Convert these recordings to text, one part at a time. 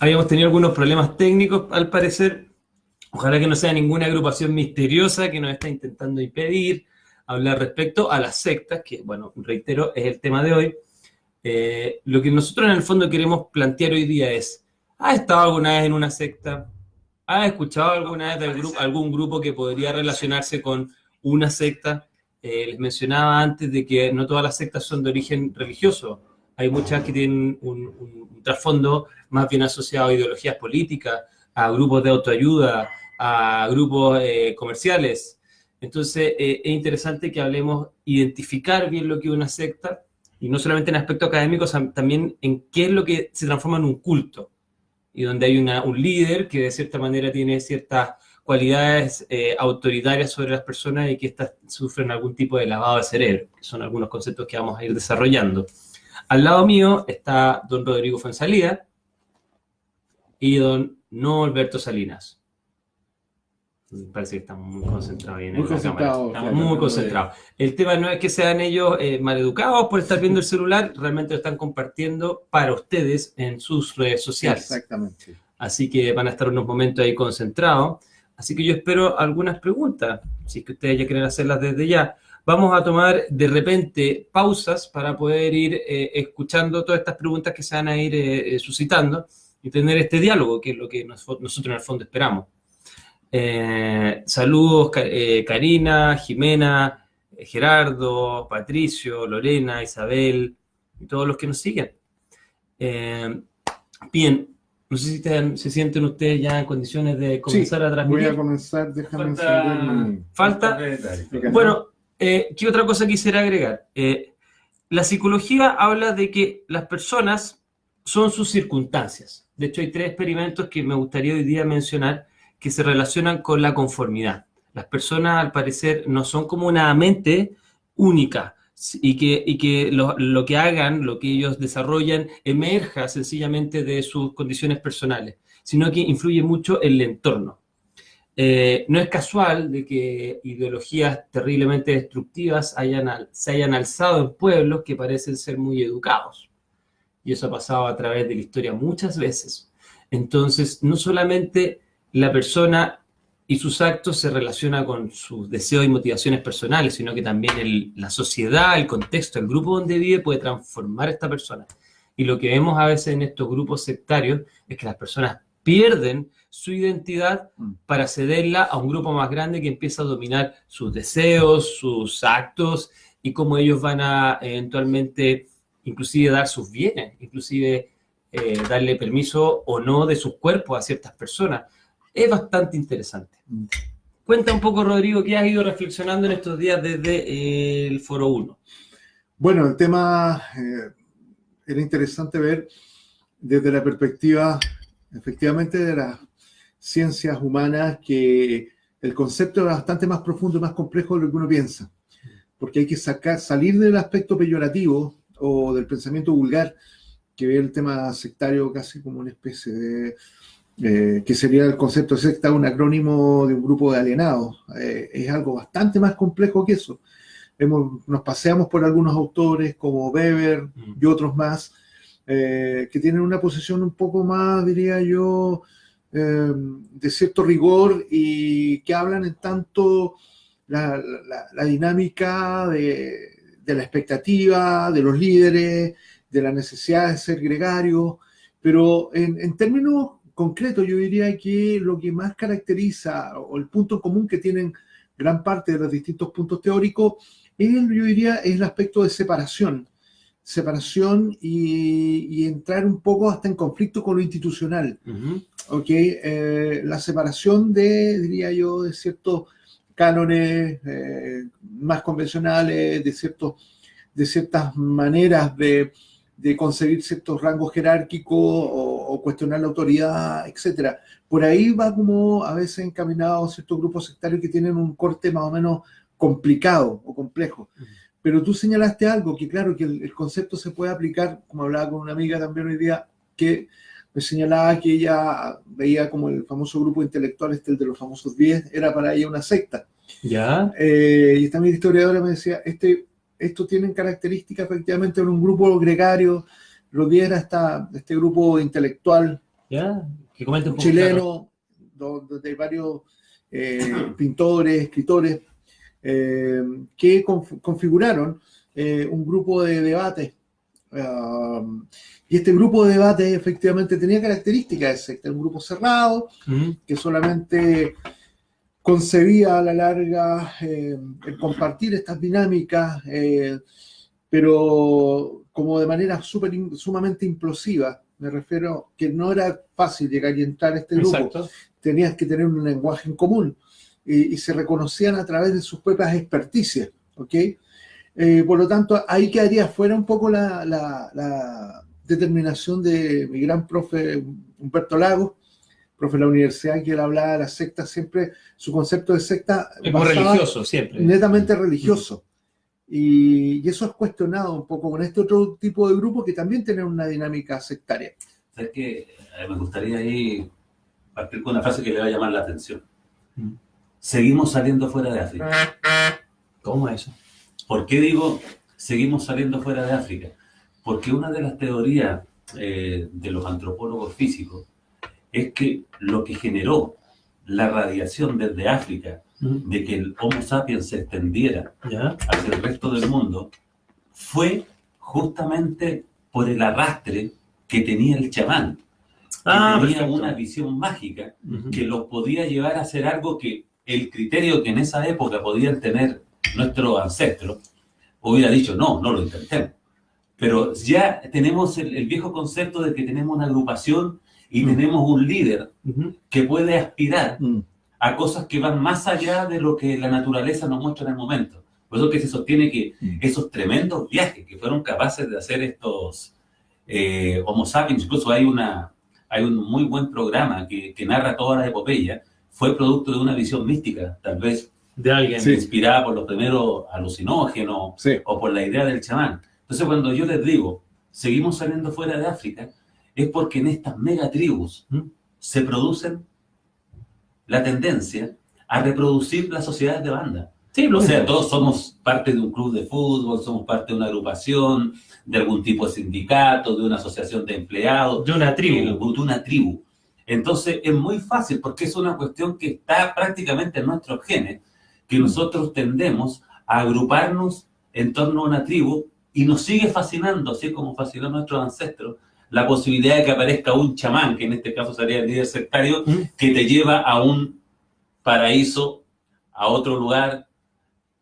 Habíamos tenido algunos problemas técnicos, al parecer. Ojalá que no sea ninguna agrupación misteriosa que nos está intentando impedir hablar respecto a las sectas, que, bueno, reitero, es el tema de hoy. Lo que nosotros en el fondo queremos plantear hoy día es, ¿has estado alguna vez en una secta? ¿Has escuchado alguna vez de algún grupo que podría relacionarse con una secta? Les mencionaba antes de que no todas las sectas son de origen religioso. Hay muchas que tienen un trasfondo más bien asociado a ideologías políticas, a grupos de autoayuda, a grupos comerciales. Entonces, es interesante que hablemos, identificar bien lo que es una secta, y no solamente en aspectos académicos, también en qué es lo que se transforma en un culto, y donde hay un líder que de cierta manera tiene ciertas cualidades autoritarias sobre las personas y que éstas sufren algún tipo de lavado de cerebro, que son algunos conceptos que vamos a ir desarrollando. Al lado mío está don Rodrigo Fuenzalía y don No Alberto Salinas. Parece que estamos muy concentrados en la cámara. Estamos muy concentrados. El tema no es que sean ellos maleducados por estar viendo el celular, realmente lo están compartiendo para ustedes en sus redes sociales. Exactamente. Así que van a estar unos momentos ahí concentrados. Así que yo espero algunas preguntas, si es que ustedes ya quieren hacerlas desde ya. Vamos a tomar de repente pausas para poder ir escuchando todas estas preguntas que se van a ir suscitando y tener este diálogo, que es lo que nosotros en el fondo esperamos. Saludos Karina, Jimena, Gerardo, Patricio, Lorena, Isabel y todos los que nos siguen. Bien, no sé si se sienten ustedes ya en condiciones de comenzar a transmitir. Voy a comenzar, déjame encender. Falta. Bueno, ¿qué otra cosa quisiera agregar? La psicología habla de que las personas son sus circunstancias. De hecho, hay 3 experimentos que me gustaría hoy día mencionar que se relacionan con la conformidad. Las personas, al parecer, no son como una mente única y que lo que hagan, lo que ellos desarrollan, emerja sencillamente de sus condiciones personales, sino que influye mucho en el entorno. No es casual de que ideologías terriblemente destructivas se hayan alzado en pueblos que parecen ser muy educados. Y eso ha pasado a través de la historia muchas veces. Entonces, no solamente la persona y sus actos se relacionan con sus deseos y motivaciones personales, sino que también la sociedad, el contexto, el grupo donde vive puede transformar a esta persona. Y lo que vemos a veces en estos grupos sectarios es que las personas pierden su identidad para cederla a un grupo más grande que empieza a dominar sus deseos, sus actos y cómo ellos van a eventualmente inclusive dar sus bienes, inclusive darle permiso o no de sus cuerpos a ciertas personas. Es bastante interesante. Cuenta un poco, Rodrigo, ¿qué has ido reflexionando en estos días desde el Foro 1? Bueno, el tema era interesante ver desde la perspectiva, efectivamente, de las ciencias humanas, que el concepto es bastante más profundo y más complejo de lo que uno piensa, porque hay que salir del aspecto peyorativo o del pensamiento vulgar, que ve el tema sectario casi como una especie de que sería el concepto de secta, un acrónimo de un grupo de alienados. Es algo bastante más complejo que eso. Nos paseamos por algunos autores como Weber y otros más, que tienen una posición un poco más, diría yo, de cierto rigor, y que hablan en tanto la dinámica de la expectativa, de los líderes, de la necesidad de ser gregarios, pero en términos concreto, yo diría que lo que más caracteriza, o el punto en común que tienen gran parte de los distintos puntos teóricos, yo diría, es el aspecto de separación y entrar un poco hasta en conflicto con lo institucional. La separación diría yo, de ciertos cánones más convencionales, de ciertas maneras de concebir ciertos rangos jerárquicos o cuestionar la autoridad, etc. Por ahí va como a veces encaminado ciertos grupos sectarios que tienen un corte más o menos complicado o complejo. Pero tú señalaste algo, que claro, que el concepto se puede aplicar, como hablaba con una amiga también hoy día, que me señalaba que ella veía como el famoso grupo intelectual, el de los famosos 10, era para ella una secta. ¿Ya? Y esta misma historiadora me decía, esto tienen características efectivamente de un grupo gregario. Rodiera este grupo intelectual ¿Ya? Que comenten un poco, chileno, donde hay varios pintores, escritores, que configuraron un grupo de debate. Y este grupo de debate efectivamente tenía características de secta, un grupo cerrado, que solamente concebía a la larga el compartir estas dinámicas, pero como de manera sumamente implosiva. Me refiero que no era fácil llegar y entrar a este grupo. Exacto. Tenías que tener un lenguaje en común y se reconocían a través de sus propias experticias, ¿ok? Por lo tanto, ahí quedaría fuera un poco la determinación de mi gran profe Humberto Lagos, profe de la universidad, que él hablaba de la secta, siempre su concepto de secta es muy religioso, siempre. Netamente religioso. Y eso es cuestionado un poco con este otro tipo de grupo que también tienen una dinámica sectaria. ¿Sabes qué? Me gustaría ahí partir con una frase que le va a llamar la atención. Seguimos saliendo fuera de África. ¿Cómo es eso? ¿Por qué digo seguimos saliendo fuera de África? Porque una de las teorías de los antropólogos físicos es que lo que generó la radiación desde África, de que el Homo sapiens se extendiera hacia el resto del mundo, fue justamente por el arrastre que tenía el chamán. Tenía perfecto. una visión mágica que los podía llevar a hacer algo que el criterio que en esa época podían tener nuestros ancestros hubiera dicho, no lo intentemos. Pero ya tenemos el viejo concepto de que tenemos una agrupación y tenemos un líder que puede aspirar a cosas que van más allá de lo que la naturaleza nos muestra en el momento. Por eso que se sostiene que esos tremendos viajes que fueron capaces de hacer estos Homo sapiens, incluso hay un muy buen programa que narra toda la epopeya, fue producto de una visión mística, tal vez de alguien inspirada por los primeros alucinógenos o por la idea del chamán. Entonces, cuando yo les digo, seguimos saliendo fuera de África, es porque en estas megatribus se producen la tendencia a reproducir las sociedades de banda. Sí, o sea, todos somos parte de un club de fútbol, somos parte de una agrupación, de algún tipo de sindicato, de una asociación de empleados. De una tribu. De una tribu. Entonces, es muy fácil porque es una cuestión que está prácticamente en nuestros genes, que nosotros tendemos a agruparnos en torno a una tribu y nos sigue fascinando, así como fascinó a nuestros ancestros, la posibilidad de que aparezca un chamán, que en este caso sería el líder sectario, que te lleva a un paraíso, a otro lugar,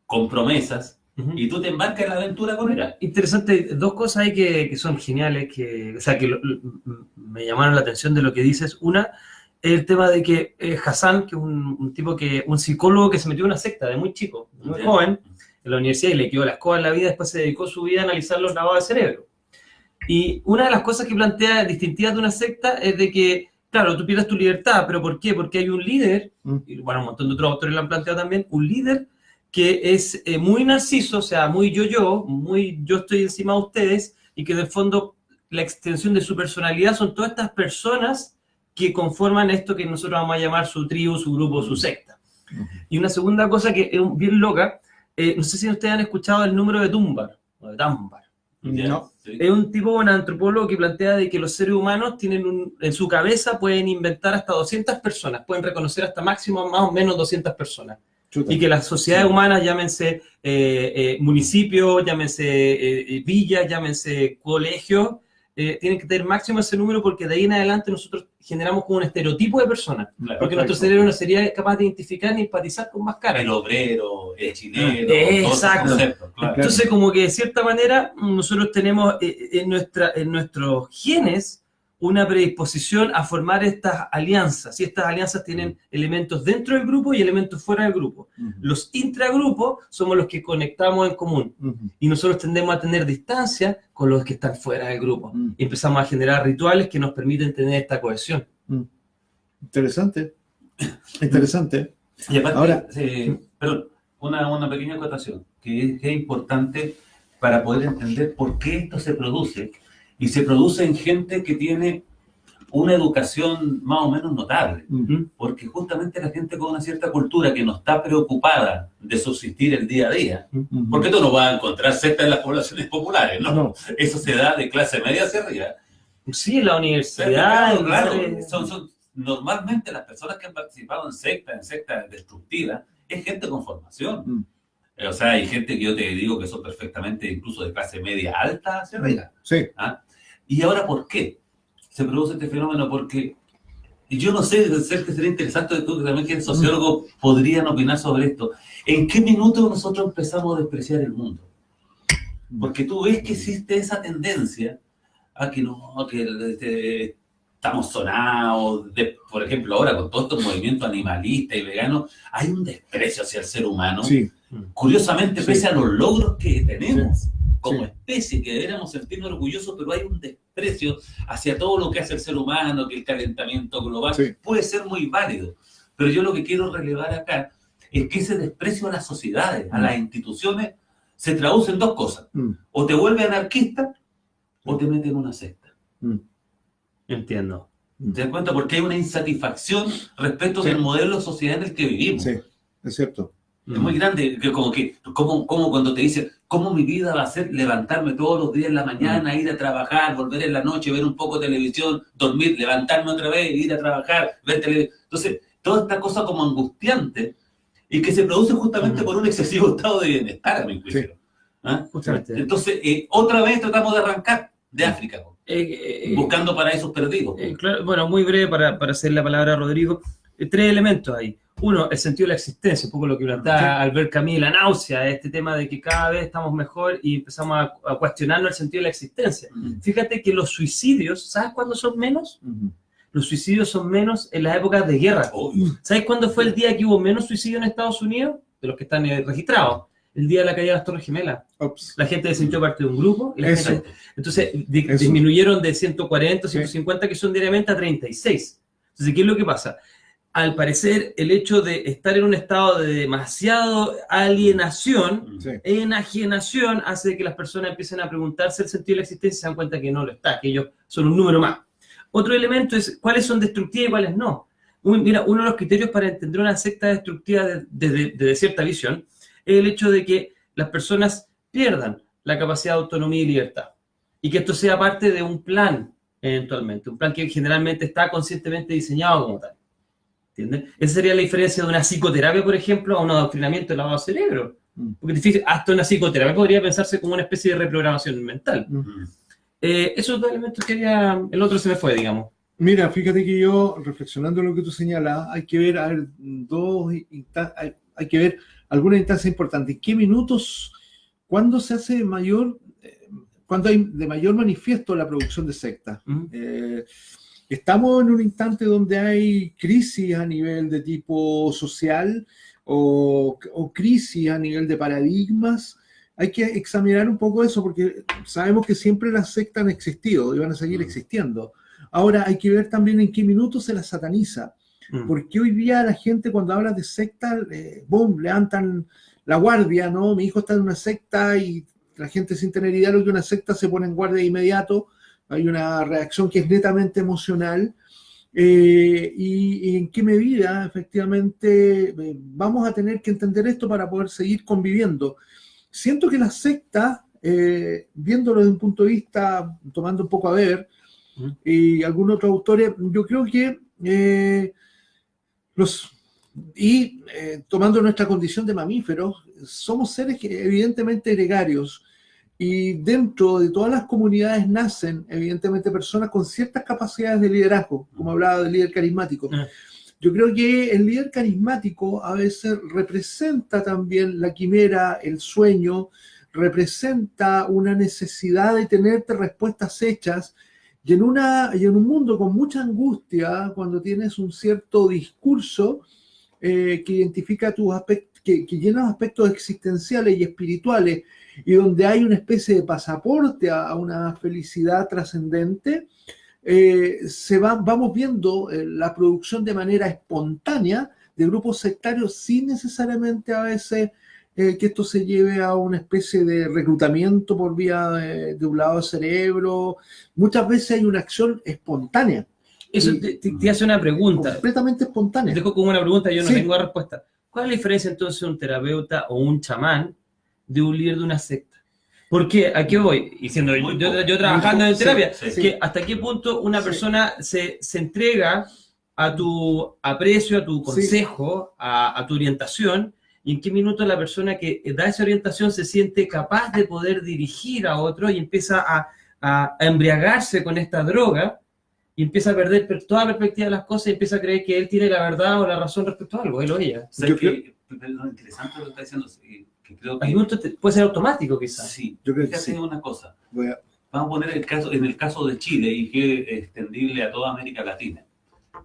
con promesas, y tú te embarcas en la aventura con él. Interesante, dos cosas ahí que son geniales, que me llamaron la atención de lo que dices. Una, el tema de que Hassan, que es un psicólogo que se metió en una secta de muy chico, muy joven, en la universidad, y le quedó la escoba en la vida, después se dedicó su vida a analizar los lavados de cerebro. Y una de las cosas que plantea distintivas de una secta es de que, claro, tú pierdes tu libertad, pero ¿por qué? Porque hay un líder, y bueno, un montón de otros autores lo han planteado también, un líder que es muy narciso, o sea, muy muy yo estoy encima de ustedes, y que en el fondo la extensión de su personalidad son todas estas personas que conforman esto que nosotros vamos a llamar su tribu, su grupo, su secta. Y una segunda cosa que es bien loca, no sé si ustedes han escuchado el número de Dunbar, o de Dunbar. No. Es un tipo, un antropólogo que plantea de que los seres humanos tienen en su cabeza pueden inventar hasta 200 personas, pueden reconocer hasta máximo más o menos 200 personas. Chuta. Y que las sociedades humanas, llámense municipios, llámense villas, llámense colegios, tienen que tener máximo ese número, porque de ahí en adelante nosotros generamos como un estereotipo de personas. Claro, porque nuestro cerebro no sería capaz de identificar ni empatizar con más caras. El obrero, el chileno, exacto. Claro. Entonces, como que de cierta manera nosotros tenemos en nuestros genes una predisposición a formar estas alianzas, y estas alianzas tienen elementos dentro del grupo y elementos fuera del grupo. Los intragrupos somos los que conectamos en común, y nosotros tendemos a tener distancia con los que están fuera del grupo, y empezamos a generar rituales que nos permiten tener esta cohesión. Interesante. Y aparte, ahora, perdón, una pequeña acotación, que es importante para poder entender por qué esto se produce. Y se produce en gente que tiene una educación más o menos notable. Porque justamente la gente con una cierta cultura que no está preocupada de subsistir el día a día, porque tú no vas a encontrar sectas en las poblaciones populares, ¿no? Eso se da de clase media hacia arriba. Sí, en la Pero, universidad. claro, son normalmente las personas que han participado en sectas destructivas, es gente con formación. O sea, hay gente que yo te digo que son perfectamente incluso de clase media alta hacia arriba. Sí. ¿Ah? ¿Y ahora por qué se produce este fenómeno? Porque, y yo no sé, que sería interesante, tú que también que eres sociólogo, podrían opinar sobre esto. ¿En qué minuto nosotros empezamos a despreciar el mundo? Porque tú ves que existe esa tendencia a que no, que estamos sonados, por ejemplo, ahora con todos estos movimientos animalistas y veganos, hay un desprecio hacia el ser humano. Sí. Curiosamente, pese a los logros que tenemos como Sí. especie, que deberíamos sentirnos orgullosos, pero hay un desprecio hacia todo lo que hace el ser humano, que el calentamiento global puede ser muy válido. Pero yo lo que quiero relevar acá es que ese desprecio a las sociedades, a las instituciones, se traduce en dos cosas. O te vuelve anarquista o te mete en una secta. Entiendo. ¿Te das cuenta? Porque hay una insatisfacción respecto del modelo de sociedad en el que vivimos. Sí, es cierto. Es muy grande, como cuando te dicen, ¿cómo mi vida va a ser levantarme todos los días en la mañana, ir a trabajar, volver en la noche, ver un poco de televisión, dormir, levantarme otra vez, ir a trabajar, ver televisión? Entonces, toda esta cosa como angustiante y que se produce justamente por un excesivo estado de bienestar, a mi juicio. Sí. ¿Ah? Justamente. Entonces, otra vez tratamos de arrancar de África, buscando paraísos perdidos. Claro, bueno, muy breve para hacer la palabra a Rodrigo. Tres elementos ahí. Uno, el sentido de la existencia, un poco lo que planteaba Albert Camus, la náusea, este tema de que cada vez estamos mejor y empezamos a cuestionarnos el sentido de la existencia. Fíjate que los suicidios, ¿sabes cuándo son menos? Los suicidios son menos en las épocas de guerra. ¿Sabes cuándo fue el día que hubo menos suicidios en Estados Unidos? De los que están registrados. El día de la caída de las Torres Gemelas. La gente se sintió parte de un grupo. Y la gente, entonces, disminuyeron de 140, 150, que son diariamente, a 36. Entonces, ¿qué es lo que pasa? Al parecer, el hecho de estar en un estado de demasiado alienación, enajenación, hace que las personas empiecen a preguntarse el sentido de la existencia y se dan cuenta que no lo está, que ellos son un número más. Otro elemento es cuáles son destructivas y cuáles no. Mira, uno de los criterios para entender una secta destructiva desde cierta visión es el hecho de que las personas pierdan la capacidad de autonomía y libertad. Y que esto sea parte de un plan, eventualmente. Un plan que generalmente está conscientemente diseñado como tal. ¿Entiendes? Esa sería la diferencia de una psicoterapia, por ejemplo, a un adoctrinamiento de lavado de cerebro. Porque te fijas, hasta una psicoterapia podría pensarse como una especie de reprogramación mental. Esos dos elementos que había, el otro se me fue, digamos. Mira, fíjate que yo, reflexionando en lo que tú señalas, hay que ver, hay que ver algunas instancias importantes. ¿En qué minutos, cuándo se hace mayor, cuándo hay de mayor manifiesto la producción de sectas? Estamos en un instante donde hay crisis a nivel de tipo social o crisis a nivel de paradigmas. Hay que examinar un poco eso porque sabemos que siempre las sectas han existido y van a seguir existiendo. Ahora hay que ver también en qué minutos se las sataniza. Porque hoy día la gente cuando habla de secta, levantan la guardia, ¿no? Mi hijo está en una secta y la gente sin tener idea de lo que una secta se pone en guardia de inmediato. Hay una reacción que es netamente emocional y en qué medida efectivamente vamos a tener que entender esto para poder seguir conviviendo. Siento que la secta, viéndolo desde un punto de vista, tomando un poco a ver, y algunos otros autores, yo creo que tomando nuestra condición de mamíferos, somos seres que evidentemente gregarios. Y dentro de todas las comunidades nacen, evidentemente, personas con ciertas capacidades de liderazgo, como hablaba del líder carismático. Yo creo que el líder carismático a veces representa también la quimera, el sueño, representa una necesidad de tenerte respuestas hechas. Y en un mundo con mucha angustia, cuando tienes un cierto discurso que identifica tus aspectos, que llena aspectos existenciales y espirituales, y donde hay una especie de pasaporte a una felicidad trascendente, vamos viendo la producción de manera espontánea de grupos sectarios sin necesariamente a veces que esto se lleve a una especie de reclutamiento por vía de un lado del cerebro. Muchas veces hay una acción espontánea. Eso te hace una pregunta. Completamente espontánea. Te dejo como una pregunta, yo no tengo respuesta. ¿Cuál es la diferencia entonces de un terapeuta o un chamán de un líder de una secta? ¿Por qué? ¿A qué voy? Y siendo yo trabajando en terapia, sí. que hasta qué punto una persona se entrega a tu aprecio, a tu consejo, a tu orientación, y en qué minuto la persona que da esa orientación se siente capaz de poder dirigir a otro y empieza a embriagarse con esta droga y empieza a perder toda perspectiva de las cosas y empieza a creer que él tiene la verdad o la razón respecto a algo, él o ella. O sea, lo interesante lo que está diciendo, que creo que... Puede ser automático, quizás. Sí, yo creo que fíjate sí. una cosa. Vamos a poner en el caso de Chile, y que es extendible a toda América Latina.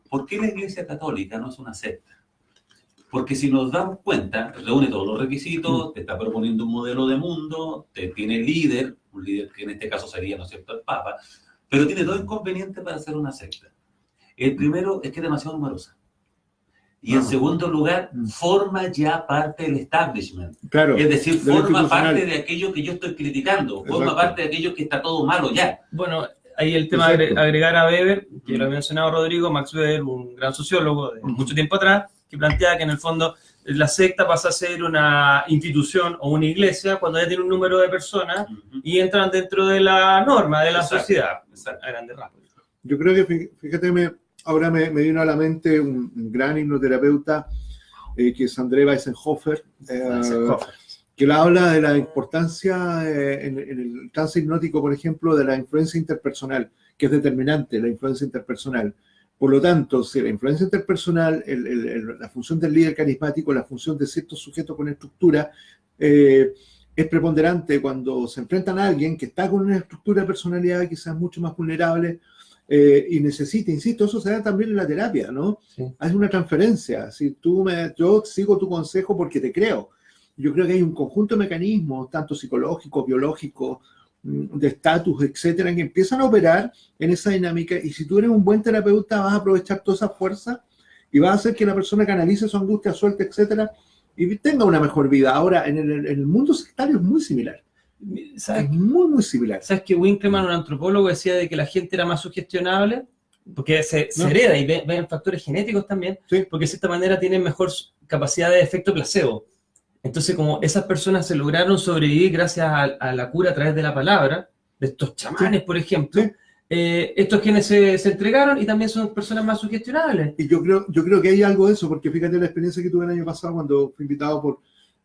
¿Por qué la Iglesia Católica no es una secta? Porque si nos damos cuenta, reúne todos los requisitos, te está proponiendo un modelo de mundo, te tiene líder, un líder que en este caso sería, ¿no es cierto?, el Papa, pero tiene dos inconvenientes para ser una secta. El primero es que es demasiado numerosa. Y en segundo lugar, forma ya parte del establishment. Claro, es decir, forma parte de aquello que yo estoy criticando, forma parte de aquello que está todo malo ya. Bueno, ahí el tema de agregar a Weber, que lo ha mencionado Rodrigo, Max Weber, un gran sociólogo de mucho tiempo atrás, que plantea que en el fondo la secta pasa a ser una institución o una iglesia cuando ya tiene un número de personas y entran dentro de la norma de la sociedad. A grandes rasgos. Yo creo que, fíjate, ahora me vino a la mente un gran hipnoterapeuta que es André Weissenhofer, que habla de la importancia en el trance hipnótico, por ejemplo, de la influencia interpersonal, que es determinante, la influencia interpersonal. Por lo tanto, si la influencia interpersonal, la función del líder carismático, la función de ciertos sujetos con estructura, es preponderante cuando se enfrentan a alguien que está con una estructura de personalidad quizás mucho más vulnerable y necesita, insisto, eso se da también en la terapia, ¿no? Sí. Hay una transferencia. Si yo sigo tu consejo porque te creo. Yo creo que hay un conjunto de mecanismos, tanto psicológicos, biológicos, de estatus, etcétera, que empiezan a operar en esa dinámica, y si tú eres un buen terapeuta vas a aprovechar toda esa fuerza y vas a hacer que la persona canalice su angustia, suelte, etcétera, y tenga una mejor vida. Ahora, en el mundo sectario es muy similar. ¿Sabes? Es muy similar. ¿Sabes que Winkelmann, un antropólogo, decía de que la gente era más sugestionable? Porque se hereda y ven factores genéticos también, porque de cierta manera tienen mejor capacidad de efecto placebo. Entonces, como esas personas se lograron sobrevivir gracias a la cura a través de la palabra, de estos chamanes, por ejemplo, estos genes se entregaron y también son personas más sugestionables. Y yo creo que hay algo de eso, porque fíjate la experiencia que tuve el año pasado cuando fui invitado por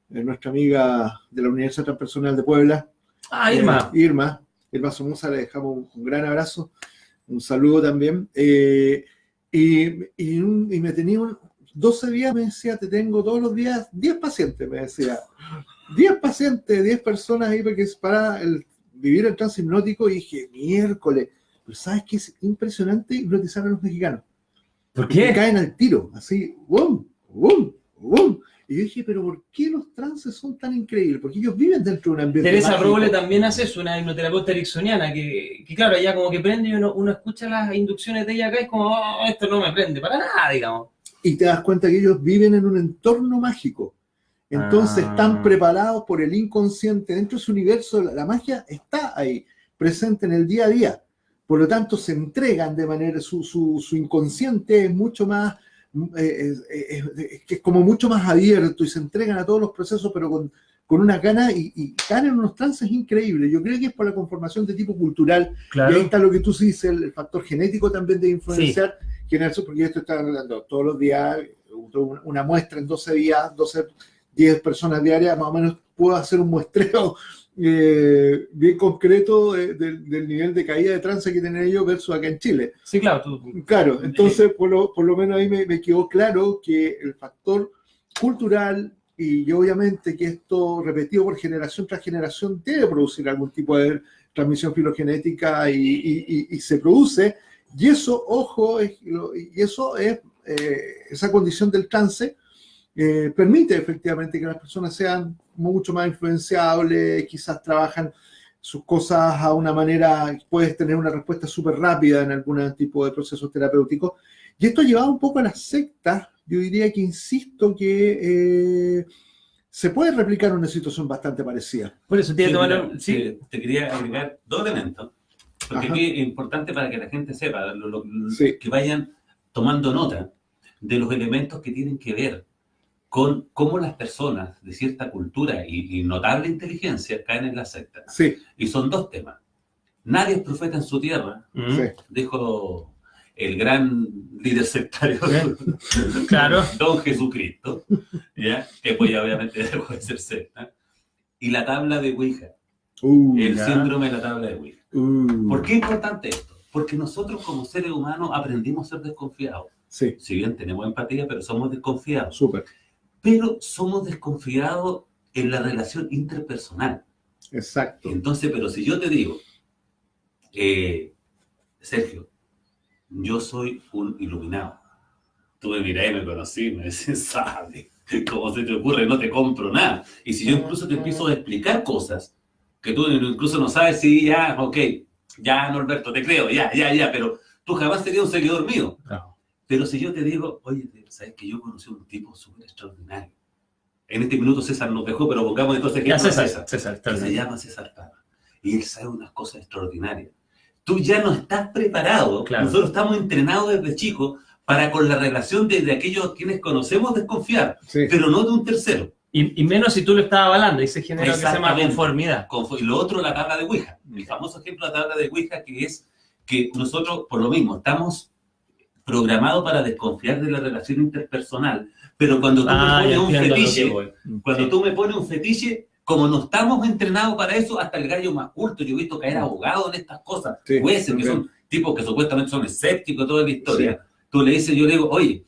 nuestra amiga de la Universidad Transpersonal de Puebla. Irma. Irma Somoza, le dejamos un gran abrazo, un saludo también. Y me tenía 12 días, me decía, te tengo todos los días 10 pacientes, me decía. 10 pacientes, 10 personas ahí para vivir el trance hipnótico, y dije, miércoles. Pero ¿sabes qué es impresionante? Hipnotizar a los mexicanos. ¿Por qué? Porque caen al tiro, así, ¡bum! ¡bum! ¡bum! Y yo dije, pero ¿por qué los trances son tan increíbles? Porque ellos viven dentro de un ambiente Teresa mágico. Roble también hace eso, una hipnoterapeuta ericksoniana, que claro, ella como que prende y uno escucha las inducciones de ella acá y es como, esto no me prende para nada, digamos. Y te das cuenta que ellos viven en un entorno mágico. Entonces están preparados por el inconsciente. Dentro de su universo, la magia está ahí, presente en el día a día. Por lo tanto, se entregan de manera, su inconsciente es mucho más, es como mucho más abierto, y se entregan a todos los procesos, pero con una gana, y caen en unos trances increíbles. Yo creo que es por la conformación de tipo cultural. Claro. Y ahí está lo que tú dices, el factor genético también de influenciar. Sí. Porque esto está hablando todos los días, una muestra en 12 días, 10 personas diarias, más o menos puedo hacer un muestreo bien concreto del nivel de caída de trance que tienen ellos versus acá en Chile. Sí, claro. Claro, entonces por lo menos ahí me quedó claro que el factor cultural, y obviamente que esto repetido por generación tras generación debe producir algún tipo de transmisión filogenética, y se produce. Y eso, ojo, esa condición del trance permite efectivamente que las personas sean mucho más influenciables, quizás trabajan sus cosas a una manera, puedes tener una respuesta súper rápida en algún tipo de procesos terapéuticos. Y esto llevado un poco a las sectas, yo diría que insisto que se puede replicar una situación bastante parecida. Por eso tiene que tomar... Te quería agregar dos elementos. Porque aquí es importante para que la gente sepa, que vayan tomando nota de los elementos que tienen que ver con cómo las personas de cierta cultura y notable inteligencia caen en la secta. Sí. Y son dos temas. Nadie es profeta en su tierra, Sí. dijo el gran líder sectario, Claro. Don Jesucristo, ¿ya? Que pues ya obviamente dejó de ser secta. Y la tabla de Ouija, el ya. síndrome de la tabla de Ouija. ¿Por qué es importante esto? Porque nosotros como seres humanos aprendimos a ser desconfiados. Sí, Si bien tenemos empatía, pero somos desconfiados. súper. Pero somos desconfiados en la relación interpersonal. Exacto. Entonces, pero si yo te digo, Sergio, yo soy un iluminado. Tú me mirás y me conocí, me decís, sabe, ¿cómo se te ocurre? No te compro nada. Y si yo incluso te empiezo a explicar cosas que tú incluso no sabes si ya, ok, ya, Norberto, te creo, ya, pero tú jamás serías un seguidor mío. No. Pero si yo te digo, oye, ¿sabes que yo conocí a un tipo súper extraordinario? En este minuto César nos dejó, pero pongamos entonces que Ya, es César, que se llama César Tama. Y él sabe unas cosas extraordinarias. Tú ya no estás preparado. Claro. Nosotros estamos entrenados desde chicos para con la relación de aquellos a quienes conocemos desconfiar, Sí. pero no de un tercero. Y menos si tú lo estás avalando y se genera lo que se llama Exactamente. conformidad. Y lo otro, la tabla de Ouija. El famoso ejemplo de la tabla de Ouija, que es que nosotros, por lo mismo, estamos programados para desconfiar de la relación interpersonal, pero cuando tú me pones un fetiche, tú me pones un fetiche, como no estamos entrenados para eso, hasta el gallo más culto, yo he visto caer abogados en estas cosas, Sí, jueces, que también. son tipos que supuestamente son escépticos, toda la historia. Tú le dices, yo le digo, oye,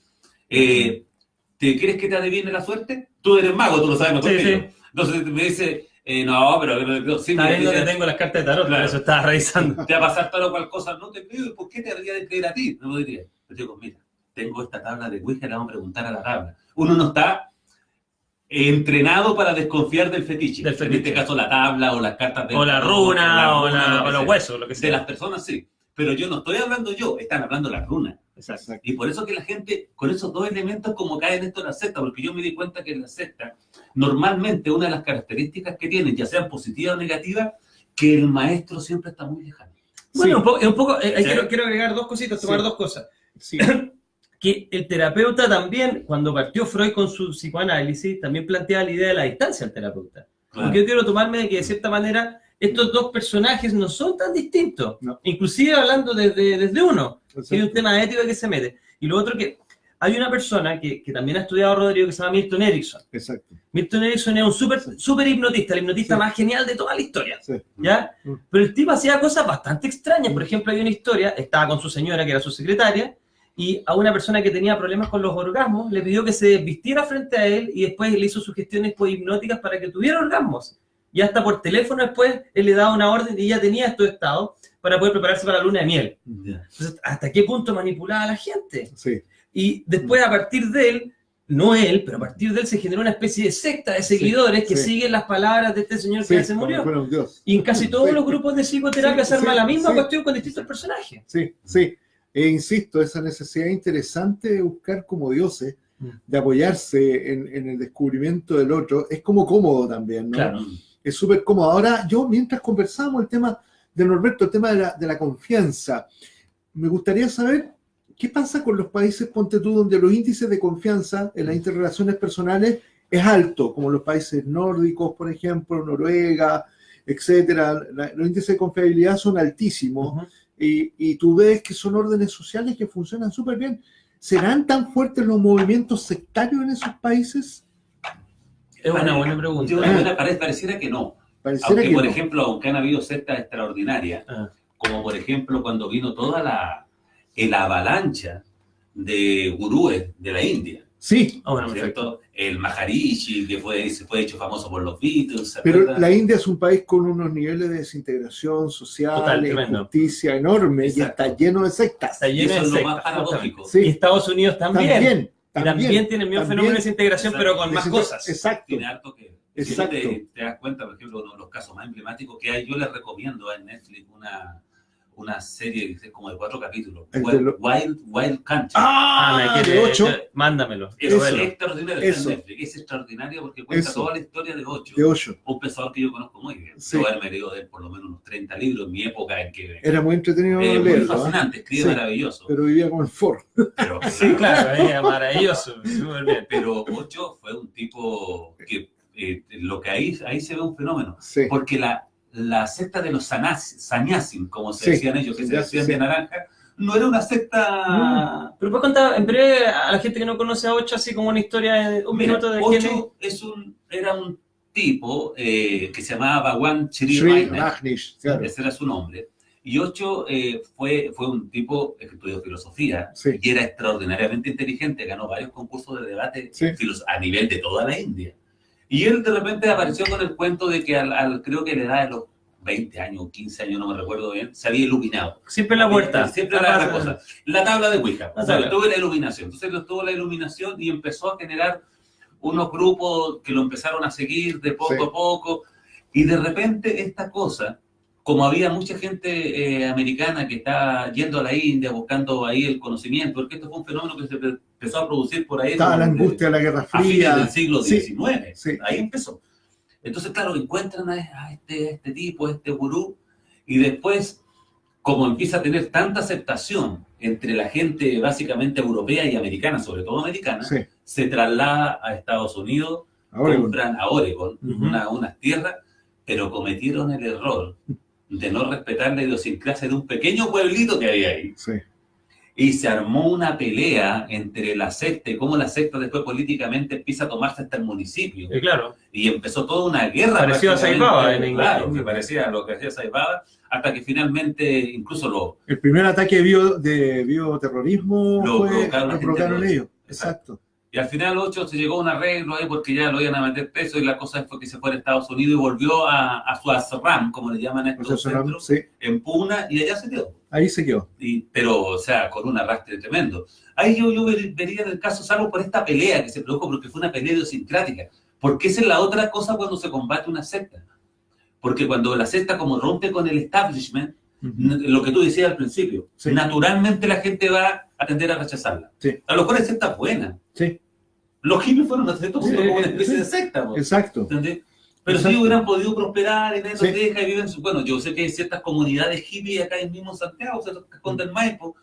¿te quieres que te adivine la suerte? Tú eres mago, tú lo sabes mejor que yo. Entonces me dice, no, pero sí, Está viendo que tengo las cartas de tarot, Claro. por eso estaba revisando. te va a pasar tal o cual cosa, no te creo, ¿por qué te habría de creer a ti? No lo diría. Yo digo, mira, tengo esta tabla de Ouija, le vamos a preguntar a la tabla. Uno no está entrenado para desconfiar del fetiche. En este caso la tabla o las cartas de... O la runa, o lo que los sea. huesos, lo que sea. De las personas sí, pero yo no estoy hablando yo, están hablando las runas. Exacto. Y por eso que la gente, con esos dos elementos, como cae en esto en la secta, porque yo me di cuenta que en la secta, normalmente una de las características que tienen, ya sean positivas o negativas, que el maestro siempre está muy lejano. Bueno, un poco ¿Sí? quiero agregar dos cositas, tomar Sí. dos cosas. Sí. Que el terapeuta también, cuando partió Freud con su psicoanálisis, también plantea la idea de la distancia al terapeuta. Claro. Porque yo quiero tomarme de que, de cierta manera, estos dos personajes no son tan distintos. No. Inclusive hablando desde uno. Exacto. Hay un tema ético que se mete. Y lo otro que hay una persona que también ha estudiado Rodrigo que se llama Milton Erickson. Exacto. Milton Erickson es un súper hipnotista, el hipnotista Sí. más genial de toda la historia. Sí. ¿Ya? Mm. Pero el tipo hacía cosas bastante extrañas. Por ejemplo, hay una historia, estaba con su señora, que era su secretaria, y a una persona que tenía problemas con los orgasmos le pidió que se desvistiera frente a él y después le hizo sugestiones hipnóticas para que tuviera orgasmos. Y hasta por teléfono después él le daba una orden y ya tenía estos estados para poder prepararse para la luna de miel. Ya. Entonces, ¿hasta qué punto manipulaba a la gente? Sí. Y después, a partir de él, no él, pero a partir de él se generó una especie de secta de seguidores que sí. siguen las palabras de este señor que ya se como murió. si fuera un dios. Y en casi todos Sí. los grupos de psicoterapia Sí, se arma sí, la misma sí. cuestión con distintos personajes. Sí, sí. E insisto, esa necesidad interesante de buscar como dioses, de apoyarse en el descubrimiento del otro, es como cómodo también, ¿no? Claro. Es súper cómodo. Ahora, yo mientras conversábamos el tema de Norberto, el tema de la confianza, me gustaría saber qué pasa con los países, ponte tú, donde los índices de confianza en las interrelaciones personales es alto, como los países nórdicos, por ejemplo, Noruega, etcétera. Los índices de confiabilidad son altísimos. Ujú. Y tú ves que son órdenes sociales que funcionan súper bien. ¿Serán tan fuertes los movimientos sectarios en esos países? Es una buena pregunta. Yo, pareciera que no. Pareciera Aunque, que por no. ejemplo, aunque han habido sectas extraordinarias, como por ejemplo cuando vino toda la avalancha de gurúes de la India, Sí, Ah, bueno, perfecto. ¿cierto? El Maharishi, que se fue hecho famoso por los Beatles, ¿se pero acuerdan? la India es un país con unos niveles de desintegración social, Total, y tremendo. justicia enormes, y Exacto. está lleno de sectas. Está Y lleno eso de es lo sectas, más paradójico. justamente. Sí. Y Estados Unidos también. También tiene el mismo también. fenómeno de desintegración, Exacto. pero con más cosas. Exacto. Tiene harto que... Si Exacto. no te das cuenta, por ejemplo, uno de los casos más emblemáticos que hay, yo les recomiendo en Netflix una serie que es como de 4 capítulos, El de lo- Wild Country. me de quiere- 8. Mándamelo. Es eso. extraordinario, Eso. está en Netflix. Es extraordinario porque cuenta Eso. toda la historia de 8. De 8. Un pensador que yo conozco muy bien. Sí. Yo haberme leído de él por lo menos unos 30 libros en mi época en que... Era muy entretenido muy leerlo, ¿ah? fascinante, escribe Sí. maravilloso. Pero vivía como en Ford. Pero, Sí, claro, es maravilloso. Súper bien. pero Ocho fue un tipo que lo que ahí se ve un fenómeno. Sí. Porque la secta de los sannyasin, como se Sí, decían ellos, que se sannyasin, decían sí. de naranja, no era una secta... Pero puedes contar en breve a la gente que no conoce a Ocho, así como una historia de un Mira, minuto de quién es. Ocho era un tipo que se llamaba Bhagwan Sri Sri Rajneesh, Rajneesh, claro. ese era su nombre. Y Ocho fue un tipo que estudió filosofía Sí. y era extraordinariamente inteligente, ganó varios concursos de debate Sí. a nivel de toda la India. Y él de repente apareció con el cuento de que creo que a la edad de los 20 años, 15 años, no me recuerdo bien, se había iluminado. Siempre en la puerta. Siempre la cosa. La tabla de Ouija. La Sobre tabla. todo la iluminación. Entonces él tuvo la iluminación y empezó a generar unos grupos que lo empezaron a seguir de poco Sí. a poco. Y de repente esta cosa, como había mucha gente americana que estaba yendo a la India buscando ahí el conocimiento, porque esto fue un fenómeno que se empezó a producir por ahí. Estaba la durante- angustia de la Guerra a fines Fría. del siglo Sí. XIX. Sí. Ahí empezó. Entonces, claro, encuentran a este tipo, a este gurú, y después, como empieza a tener tanta aceptación entre la gente básicamente europea y americana, sobre todo americana, Sí. se traslada a Estados Unidos, Ahora, compran a Oregon Ujú. unas tierras, pero cometieron el error de no respetar la idiosincrasia de un pequeño pueblito que había ahí. sí. Y se armó una pelea entre la secta y cómo la secta después políticamente empieza a tomarse hasta el municipio. Claro. Y empezó toda una guerra. Parecido a prácticamente, Saibaba en inglés. Claro, que parecía a lo que hacía Saibaba, hasta que finalmente incluso El primer ataque de bioterrorismo Lo fue, provocaron la lo gente provocaron de ellos. Ocho. Exacto. Y al final 8 se llegó a un arreglo ahí porque ya lo iban a meter preso y la cosa fue que se fue a Estados Unidos y volvió a su ashram, como le llaman a estos Entonces, centros, sí, en Puna, y allá se quedó. ahí se quedó. Pero, o sea, con un arrastre tremendo. Ahí yo vería en el caso, salvo por esta pelea que se produjo, porque fue una pelea idiosincrática. Porque esa es la otra cosa cuando se combate una secta. Porque cuando la secta como rompe con el establishment, lo que tú decías al principio, Sí. naturalmente la gente va a tender a rechazarla. Sí. A lo mejor hay sectas buenas. Sí, Los hippies fueron sectas Sí, como una especie sí. de secta. ¿no? exacto. ¿Entendés? Pero Exacto. si hubieran podido prosperar en esa Sí. teja y viven bueno, yo sé que hay ciertas comunidades hippies acá en mismo Santiago, cerca del Maipo,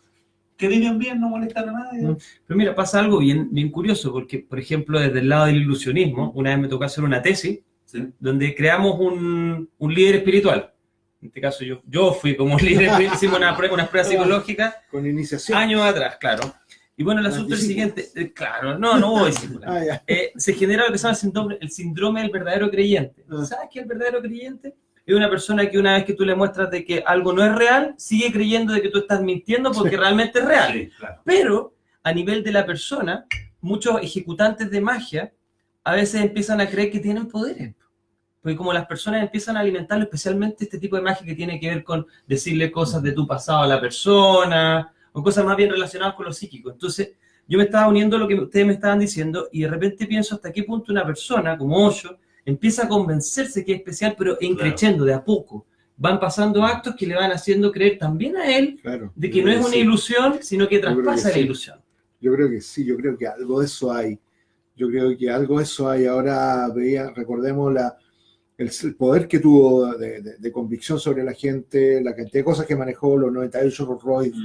que viven bien, no molestan a nadie. Pero mira, pasa algo bien curioso, porque, por ejemplo, desde el lado del ilusionismo, una vez me tocó hacer una tesis Sí. donde creamos un líder espiritual. En este caso, yo fui como un líder espiritual, hicimos unas pruebas psicológicas Con iniciación. años atrás, claro. Y bueno, el Las asunto es el discípulas. siguiente, claro, no hubo discípulas. Ah, ya. Se genera lo que se llama el síndrome del verdadero creyente. Ah. ¿Sabes qué es el verdadero creyente? Es una persona que una vez que tú le muestras de que algo no es real, sigue creyendo de que tú estás mintiendo porque realmente es real. Sí, claro. Pero a nivel de la persona, muchos ejecutantes de magia a veces empiezan a creer que tienen poderes. Porque como las personas empiezan a alimentarlo, especialmente este tipo de magia que tiene que ver con decirle cosas de tu pasado a la persona, o cosas más bien relacionadas con lo psíquico. Entonces, yo me estaba uniendo a lo que ustedes me estaban diciendo y de repente pienso hasta qué punto una persona como Osho empieza a convencerse que es especial, pero en Claro. creciendo de a poco. Van pasando actos que le van haciendo creer también a él Claro. de que no es una ilusión, sino que creo que traspasa la sí. ilusión. Yo creo que sí, yo creo que algo de eso hay. Yo creo que algo de eso hay. Ahora recordemos el poder que tuvo de convicción sobre la gente, la cantidad de cosas que manejó, los 98 Rolls Royce,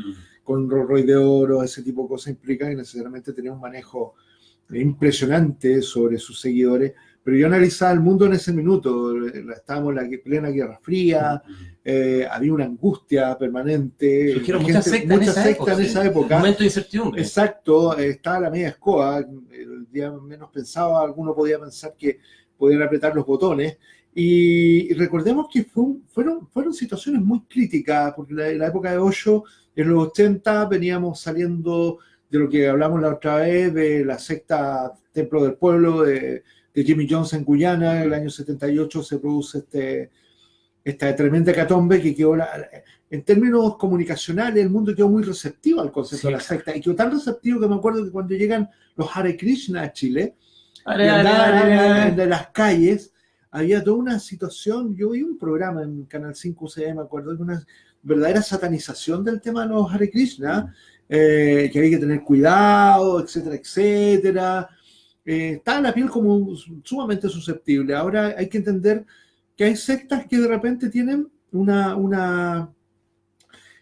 con un Rolls Royce de oro, ese tipo de cosas implica que necesariamente tenía un manejo impresionante sobre sus seguidores. Pero yo analizaba el mundo en ese minuto, estábamos en la plena Guerra Fría, había una angustia permanente. Surgieron la muchas gente- sectas muchas sectas en esa época. Momento de incertidumbre. Exacto, estaba la media escoba, el día menos pensaba, alguno podía pensar que podían apretar los botones, y recordemos que fueron situaciones muy críticas, porque en la época de Osho, en los 80 veníamos saliendo de lo que hablamos la otra vez, de la secta Templo del Pueblo de Jimmy Jones en Guyana. En el año 78 se produce esta tremenda hecatombe que quedó, en términos comunicacionales, el mundo quedó muy receptivo al concepto de la secta, y quedó tan receptivo que me acuerdo que cuando llegan los Hare Krishna a Chile, y andaban en las calles, había toda una situación. Yo vi un programa en Canal 5 UCD, me acuerdo, de verdadera satanización del tema de los Hare Krishna, que hay que tener cuidado, etcétera, etcétera. Está la piel como sumamente susceptible. Ahora hay que entender que hay sectas que de repente tienen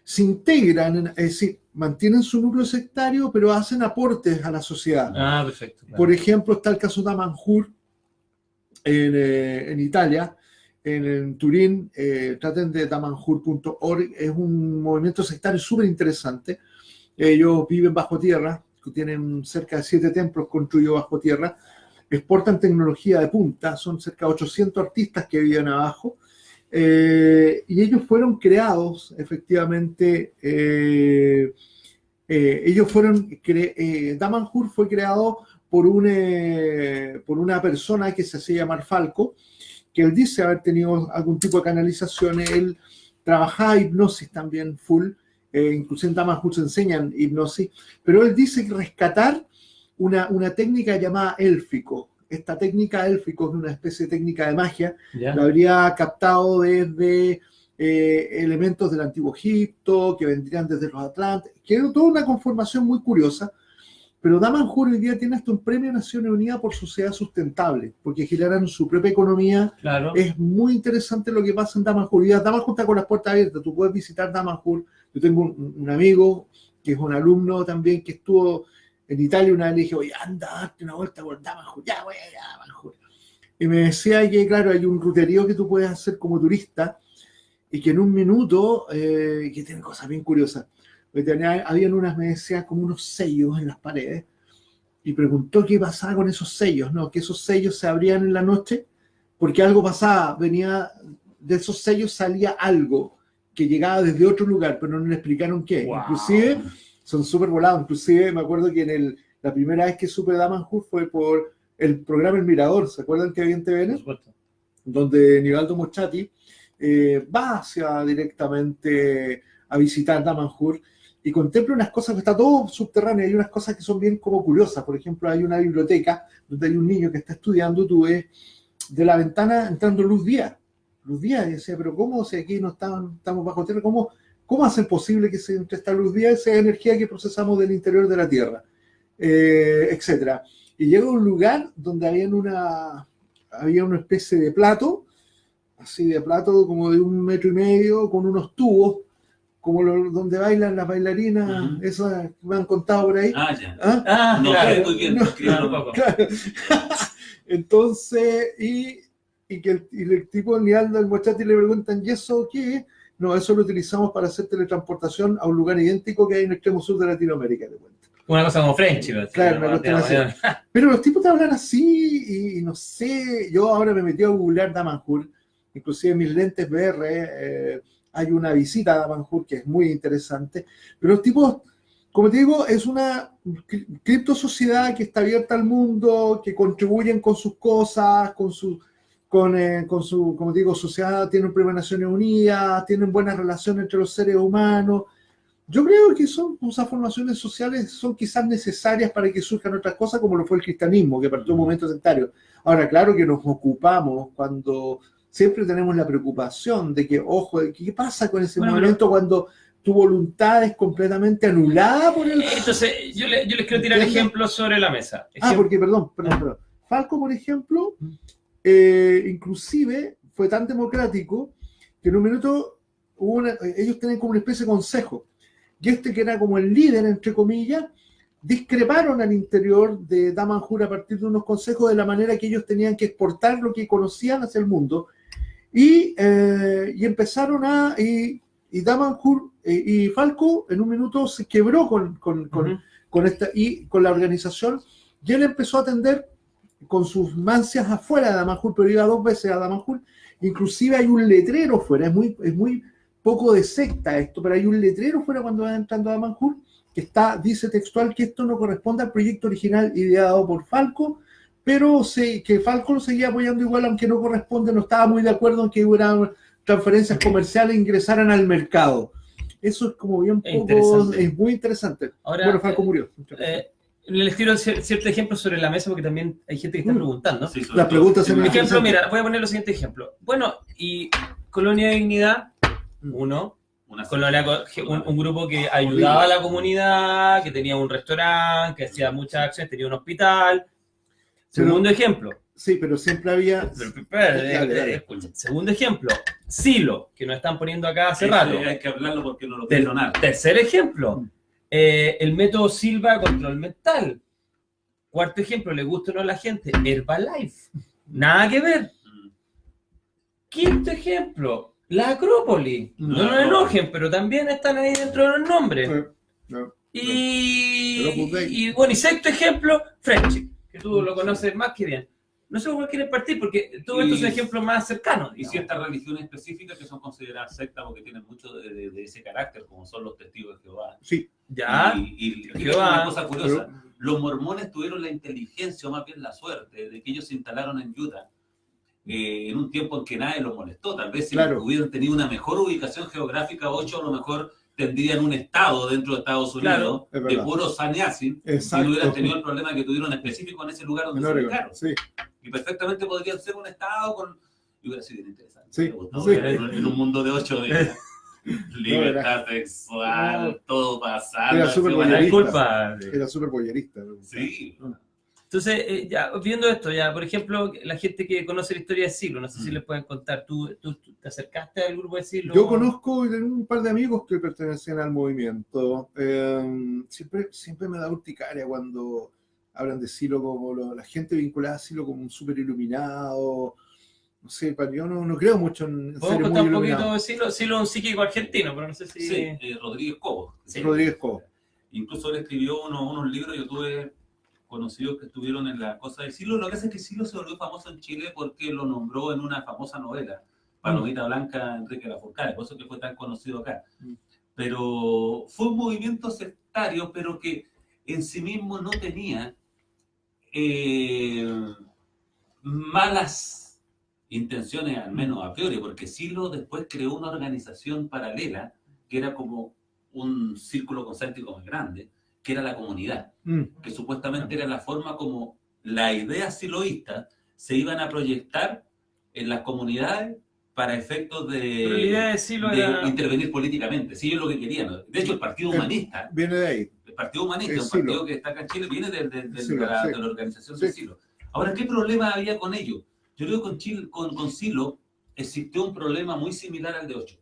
se integran, es decir, mantienen su núcleo sectario, pero hacen aportes a la sociedad. Ah, perfecto. Claro. Por ejemplo, está el caso de Damanhur en Italia, en Turín. Traten de damanhur.org, es un movimiento sectario súper interesante. Ellos viven bajo tierra, tienen cerca de 7 templos construidos bajo tierra, exportan tecnología de punta, son cerca de 800 artistas que viven abajo, y ellos fueron creados, efectivamente, Damanhur fue creado por una persona que se hacía llamar Falco, que él dice haber tenido algún tipo de canalización. Él trabajaba hipnosis también full, incluso en Damanhur se enseñan hipnosis, pero él dice que rescatar una técnica llamada élfico. Esta técnica élfico es una especie de técnica de magia, la habría captado desde elementos del Antiguo Egipto, que vendrían desde los Atlantes, que era toda una conformación muy curiosa. Pero Damanhur hoy día tiene hasta un premio Naciones Unidas por sociedad sustentable, porque generan su propia economía. Claro. Es muy interesante lo que pasa en Damanhur. Hoy día Damanhur está con las puertas abiertas, tú puedes visitar Damanhur. Yo tengo un amigo que es un alumno también que estuvo en Italia una vez, le dije, oye, anda, date una vuelta por Damanhur, ya voy a Damanhur. Y me decía que, claro, hay un ruterío que tú puedes hacer como turista y que en un minuto, que tiene cosas bien curiosas. Habían me decía, como unos sellos en las paredes, y preguntó qué pasaba con esos sellos, ¿no? Que esos sellos se abrían en la noche, porque algo pasaba, venía de esos sellos, salía algo que llegaba desde otro lugar, pero no le explicaron qué. Wow. Inclusive, son súper volados. Inclusive, me acuerdo que la primera vez que supe de Damanhur fue por el programa El Mirador, ¿se acuerdan que había en TVN? Por supuesto. Donde Nivaldo Moschati va directamente a visitar Damanhur y contempla unas cosas que está todo subterráneo. Hay unas cosas que son bien como curiosas. Por ejemplo, hay una biblioteca donde hay un niño que está estudiando, tú ves de la ventana entrando luz día. Luz día, y decía, pero ¿cómo si aquí no estamos bajo tierra? ¿Cómo hacen posible que se entre esta luz día, esa energía que procesamos del interior de la Tierra? Etcétera. Y llega a un lugar donde había una especie de plato, así de plato como de 1,5 metros, con unos tubos, como donde bailan las bailarinas, esas que me han contado por ahí. Ah, ya. ¿Ah? No, claro, muy bien, claro. Entonces, y el tipo de Nivaldo del Moschati le preguntan, ¿y eso qué es? No, eso lo utilizamos para hacer teletransportación a un lugar idéntico que hay en el extremo sur de Latinoamérica, te cuento. Una cosa como French, claro, una cuestión así. Pero los tipos te hablan así, y no sé, yo ahora me metí a googlear Damanhur, inclusive en mis lentes VR, hay una visita a Damanhur que es muy interesante, pero los tipos, como te digo, es una criptosociedad que está abierta al mundo, que contribuyen con sus cosas, con su, como te digo, sociedad, tienen un premio de Naciones Unidas, tienen buenas relaciones entre los seres humanos. Yo creo que esas formaciones sociales son quizás necesarias para que surjan otras cosas, como lo fue el cristianismo, que partió un momento sectario. Ahora, claro que nos ocupamos cuando siempre tenemos la preocupación de que, ojo, ¿qué pasa con ese momento cuando tu voluntad es completamente anulada por el... Entonces, yo les quiero tirar ejemplos sobre la mesa. Porque, perdón. Falco, por ejemplo, inclusive fue tan democrático que en un minuto ellos tenían como una especie de consejo. Y que era como el líder, entre comillas, discreparon al interior de Damanhur a partir de unos consejos de la manera que ellos tenían que exportar lo que conocían hacia el mundo. Y empezaron y Damanhur y Falco en un minuto se quebró con la organización, y él empezó a atender con sus mancias afuera de Damanhur, pero iba 2 veces a Damanhur. Inclusive hay un letrero fuera, es muy poco de secta esto, pero hay un letrero fuera cuando van entrando a Damanhur que dice textual que esto no corresponde al proyecto original ideado por Falco, pero que Falco lo seguía apoyando igual, aunque no corresponde, no estaba muy de acuerdo en que hubiera transferencias comerciales e ingresaran al mercado. Eso es como bien poco, es muy interesante. Ahora, bueno, Falco murió. Les tiro ciertos ejemplos sobre la mesa porque también hay gente que está preguntando. Sí, las preguntas Por ejemplo, mira, voy a poner los siguientes ejemplos. Bueno, y Colonia de Dignidad, uno. un grupo que ayudaba a la comunidad, que tenía un restaurante, que hacía muchas acciones, tenía un hospital. Segundo ejemplo. Sí, pero siempre había... Escucha. Segundo ejemplo, Silo, que nos están poniendo acá hace rato. Hay que hablarlo porque no lo quiero nada. Tercer ejemplo, el método Silva de control mental. Cuarto ejemplo, le gusta o no a la gente, Herbalife. Nada que ver. Quinto ejemplo, la Acrópolis. No nos enojen, pero también están ahí dentro de los nombres. Y bueno, y sexto ejemplo, Friendship, que tú lo conoces más que bien. No sé cómo quieres partir, porque todo esto es un ejemplo más cercano. Y ciertas religiones específicas que son consideradas sectas porque tienen mucho de ese carácter, como son los testigos de Jehová. Sí. Ya. Y una cosa curiosa, los mormones tuvieron la inteligencia, o más bien la suerte, de que ellos se instalaron en Utah en un tiempo en que nadie los molestó. Tal vez si hubieran tenido una mejor ubicación geográfica, 8 a lo mejor tendrían un estado dentro de Estados Unidos de puros sannyasin, y no hubieran tenido el problema que tuvieron específico en ese lugar donde se ubicaron. Sí. Y perfectamente podrían ser un estado con... Y hubiera sido bien interesante. Sí. En un mundo de 8 días. Libertad sexual, todo pasando. Era súper boyerista. Era súper boyerista. Sí. Entonces, ya viendo esto, ya por ejemplo, la gente que conoce la historia de Silo, no sé si les pueden contar, ¿tú te acercaste al grupo de Silo? Yo conozco un par de amigos que pertenecían al movimiento. Siempre me da urticaria cuando hablan de Silo como la gente vinculada a Silo como un súper iluminado. No sé, yo no creo mucho en seres muy iluminados. ¿Podemos contar un poquito de Silo? Silo es un psíquico argentino, pero no sé si... Sí, Rodríguez Cobo. Sí. Rodríguez Cobo. Incluso él escribió unos libros, yo tuve conocidos que estuvieron en la cosa de Silo. Lo que pasa es que Silo se volvió famoso en Chile porque lo nombró en una famosa novela, Palomita Blanca, Enrique Lafourcade, por eso que fue tan conocido acá. Pero fue un movimiento sectario, pero que en sí mismo no tenía malas intenciones, al menos a priori, porque Silo después creó una organización paralela que era como un círculo concéntrico más grande, que era la comunidad, que supuestamente era la forma como la idea siloísta se iban a proyectar en las comunidades para efectos de intervenir políticamente. Sí, es lo que querían. De hecho, el Partido Humanista viene de ahí. El Partido Humanista, un partido que está acá en Chile, viene de la organización de Silo. Ahora, ¿qué problema había con ello? Yo creo que con Silo existió un problema muy similar al de 8.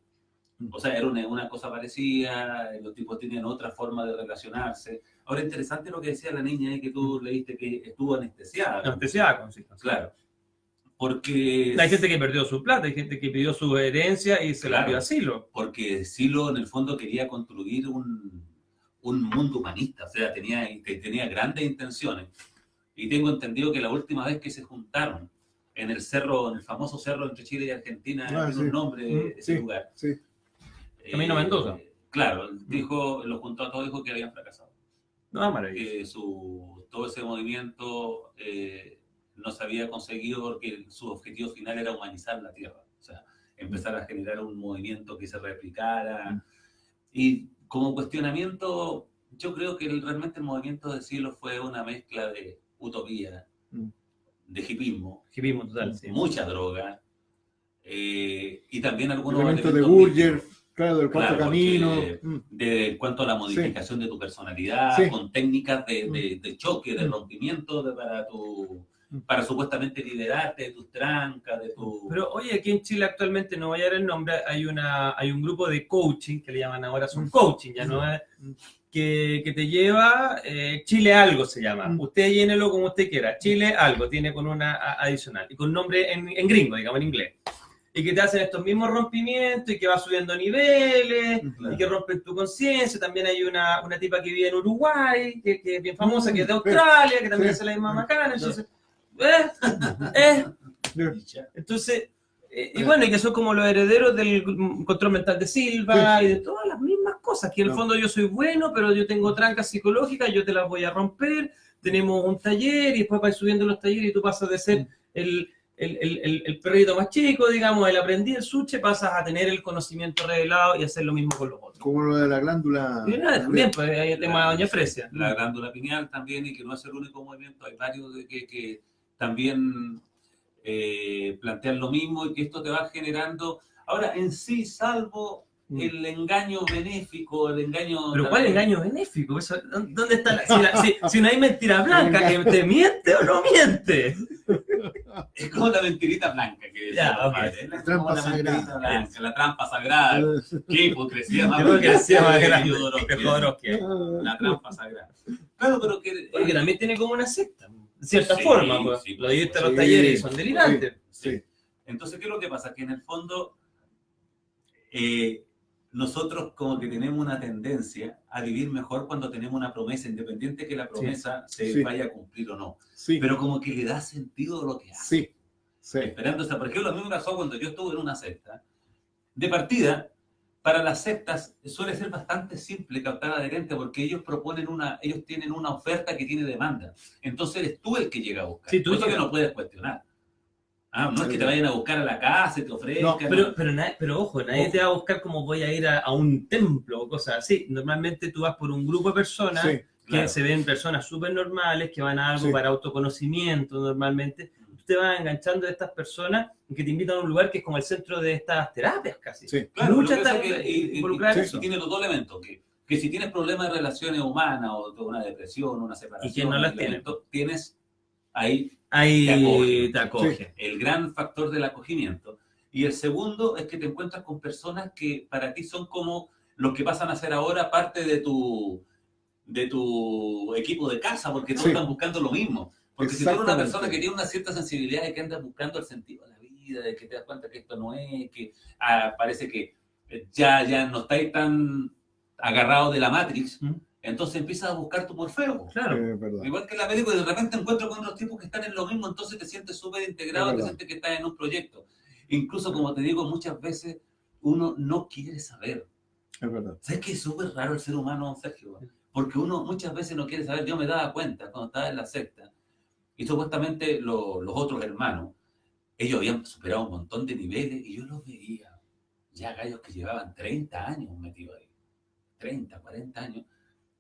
O sea, era una cosa parecida, los tipos tenían otra forma de relacionarse. Ahora, interesante lo que decía la niña que tú leíste, que estuvo anestesiada. Anestesiada, con Silo. Claro. Porque... Hay gente que perdió su plata, hay gente que pidió su herencia y se la dio a Silo. Porque Silo, en el fondo, quería construir un mundo humanista. O sea, tenía grandes intenciones. Y tengo entendido que la última vez que se juntaron en el famoso cerro entre Chile y Argentina, tiene un nombre ese lugar. Sí. Camino Mendoza. Claro, lo juntó a todos, dijo que habían fracasado. No, maravilloso. Que todo ese movimiento no se había conseguido porque su objetivo final era humanizar la Tierra. O sea, empezar a generar un movimiento que se replicara. Y como cuestionamiento, yo creo que realmente el movimiento de Silo fue una mezcla de utopía, de hipismo. Hipismo total, sí. Mucha droga. Y también algunos elementos de Burger. Claro, del cuarto camino. En cuanto a la modificación de tu personalidad, con técnicas de choque, de rompimiento, para supuestamente liberarte de tus trancas, de tu... Pero oye, aquí en Chile actualmente, no voy a dar el nombre, hay un grupo de coaching, que le llaman ahora, son coaching, ya no es... Que te lleva, Chile Algo se llama. Usted llénelo como usted quiera. Chile Algo, tiene con una adicional. Y con nombre en gringo, digamos, en inglés. Y que te hacen estos mismos rompimientos y que va subiendo niveles, y que rompen tu conciencia. También hay una tipa que vive en Uruguay, que es bien famosa, que es de Australia, que también hace la misma macana. Entonces, entonces y bueno, y que son como los herederos del control mental de Silva y de todas las mismas cosas, que en el fondo yo soy bueno, pero yo tengo trancas psicológicas, yo te las voy a romper. Tenemos un taller y después vas subiendo los talleres y tú pasas de ser el perrito más chico, digamos, el aprendiz, el suche, pasas a tener el conocimiento revelado y hacer lo mismo con los otros. Como lo de la glándula... También, pues ahí el tema de Doña Fresia. La glándula pineal también, y que no es el único movimiento, hay varios que también plantean lo mismo y que esto te va generando... Ahora, en sí, salvo el engaño benéfico, el engaño... ¿Pero cuál engaño benéfico? ¿Dónde está si no hay mentira blanca, que te miente o no miente? Es como la mentirita blanca que decía los padres. La trampa sagrada. La trampa sagrada. Qué hipocresía más Jodorowsky. La trampa sagrada. Claro, pero que... Porque también tiene como una secta, de cierta Sí, forma. Pues. sí, Lo viste en los sí, talleres y son delirantes. Sí. Entonces, ¿qué es lo que pasa? Que en el fondo nosotros como que tenemos una tendencia a vivir mejor cuando tenemos una promesa, independiente que la promesa se vaya a cumplir o no. Sí. Pero como que le da sentido a lo que hace. Sí. Sí. Esperando esa. Por ejemplo, a mí me pasó cuando yo estuve en una secta. De partida, para las sectas suele ser bastante simple captar adherente porque ellos ellos tienen una oferta que tiene demanda. Entonces eres tú el que llega a buscar. Sí, tú eso que no puedes cuestionar. No es que te vayan a buscar a la casa y te ofrezcan. No, pero ojo, nadie te va a buscar como voy a ir a un templo o cosas así. Normalmente tú vas por un grupo de personas que se ven personas súper normales, que van a algo para autoconocimiento normalmente. Tú te vas enganchando de estas personas que te invitan a un lugar que es como el centro de estas terapias casi. Sí. Claro, muchas y tiene los dos elementos. Que si tienes problemas de relaciones humanas o una depresión, una separación, ¿y quién no las tiene? Tienes ahí te acoge. Sí. El gran factor del acogimiento. Y el segundo es que te encuentras con personas que para ti son como los que pasan a ser ahora parte de tu equipo de casa, porque todos están buscando lo mismo. Porque si tú eres una persona que tiene una cierta sensibilidad de que andas buscando el sentido de la vida, de que te das cuenta que esto no es, que parece que ya no estáis tan agarrados de la Matrix, entonces empiezas a buscar tu Morfeo. Claro. Igual que la película, y de repente encuentras con otros tipos que están en lo mismo, entonces te sientes súper integrado, te sientes que estás en un proyecto. Incluso, como te digo, muchas veces uno no quiere saber. Es verdad. ¿Sabes que es súper raro el ser humano, Sergio? Porque uno muchas veces no quiere saber. Yo me daba cuenta cuando estaba en la secta, y supuestamente los otros hermanos, ellos habían superado un montón de niveles, y yo los veía, ya gallos que llevaban 30 años metidos ahí, 30, 40 años,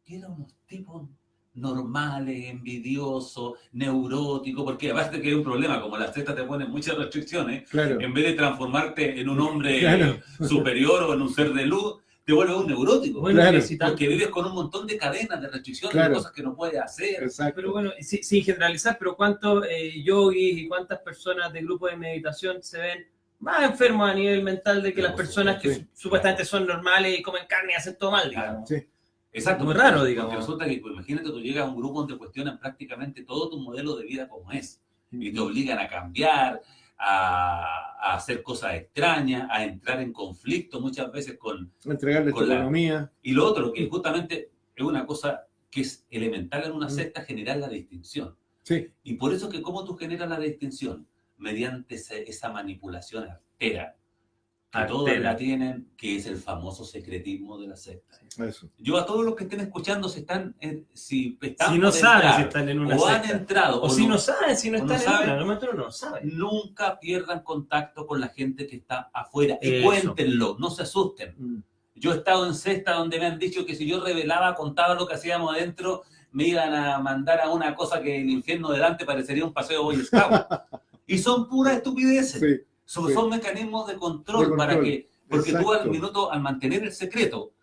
y eran unos tipos normales, envidiosos, neuróticos, porque aparte que hay un problema, como la secta te pone muchas restricciones, en vez de transformarte en un hombre superior o en un ser de luz, te vuelves un neurótico. Bueno, porque vives con un montón de cadenas, de restricciones, de cosas que no puedes hacer. Exacto. Pero bueno, sin generalizar, pero ¿cuántos yogis y cuántas personas de grupos de meditación se ven más enfermos a nivel mental de que las personas que supuestamente son normales y comen carne y hacen todo mal, digamos? Sí. Exacto. Muy raro, digamos. Porque resulta que, pues, imagínate, tú llegas a un grupo donde cuestionan prácticamente todo tu modelo de vida como es. Y te obligan a cambiar, a hacer cosas extrañas, a entrar en conflicto muchas veces con... Entregarle tu economía. Y lo otro, que justamente es una cosa que es elemental en una secta, generar la distinción. Sí. Y por eso que cómo tú generas la distinción, mediante esa manipulación artera, que todos la tienen, que es el famoso secretismo de la secta. Eso. Yo a todos los que estén escuchando, si no saben si están en una secta, han entrado, o si no saben si no están en una, no saben. Nunca pierdan contacto con la gente que está afuera y cuéntenlo, no se asusten. Yo he estado en secta donde me han dicho que si yo revelaba, contaba lo que hacíamos adentro, me iban a mandar a una cosa que el infierno de Dante parecería un paseo Boy Scout. Y son puras estupideces. Sí. Son mecanismos de control para que, porque tú al mantener el secreto,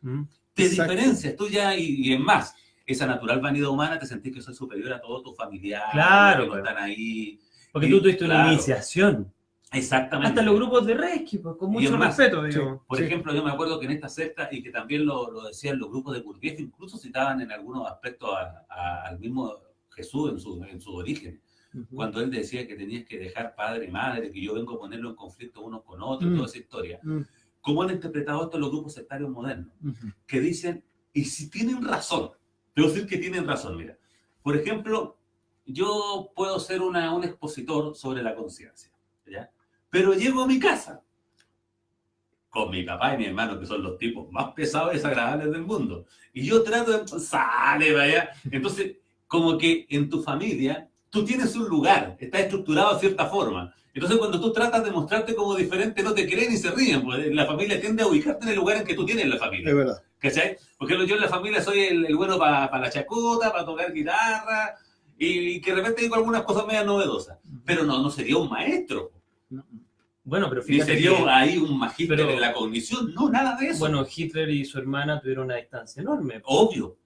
te diferencias, tú ya, y en más, esa natural vanidad humana, te sentís que soy superior a todos tus familiares, claro, que no están ahí. Porque tú tuviste una iniciación. Exactamente. Hasta los grupos de Reiki, pues, con mucho respeto, digamos. Por ejemplo, yo me acuerdo que en esta secta, y que también lo decían los grupos de Gurdjieff, incluso citaban en algunos aspectos al mismo Jesús en su origen. Cuando él decía que tenías que dejar padre y madre, que yo vengo a ponerlo en conflicto unos con otros, toda esa historia. ¿Cómo han interpretado esto los grupos sectarios modernos? Que dicen, y si tienen razón, debo decir que tienen razón, mira. Por ejemplo, yo puedo ser un expositor sobre la conciencia, ¿ya? Pero llego a mi casa con mi papá y mi hermano, que son los tipos más pesados y desagradables del mundo. Y yo trato de... ¡Sale, vaya! Entonces, como que en tu familia... Tú tienes un lugar, está estructurado de cierta forma. Entonces, cuando tú tratas de mostrarte como diferente, no te creen y se ríen. Pues la familia tiende a ubicarte en el lugar en que tú tienes la familia. Es verdad. ¿Cachai? Porque yo en la familia soy el bueno para la chacota, para tocar guitarra, y que de repente digo algunas cosas medias novedosas. Pero no sería un maestro. Bueno, pero Ni fíjate sería que, ahí un magíster pero- en la cognición, no, nada de eso. bueno, Hitler y su hermana tuvieron una distancia enorme. Obvio.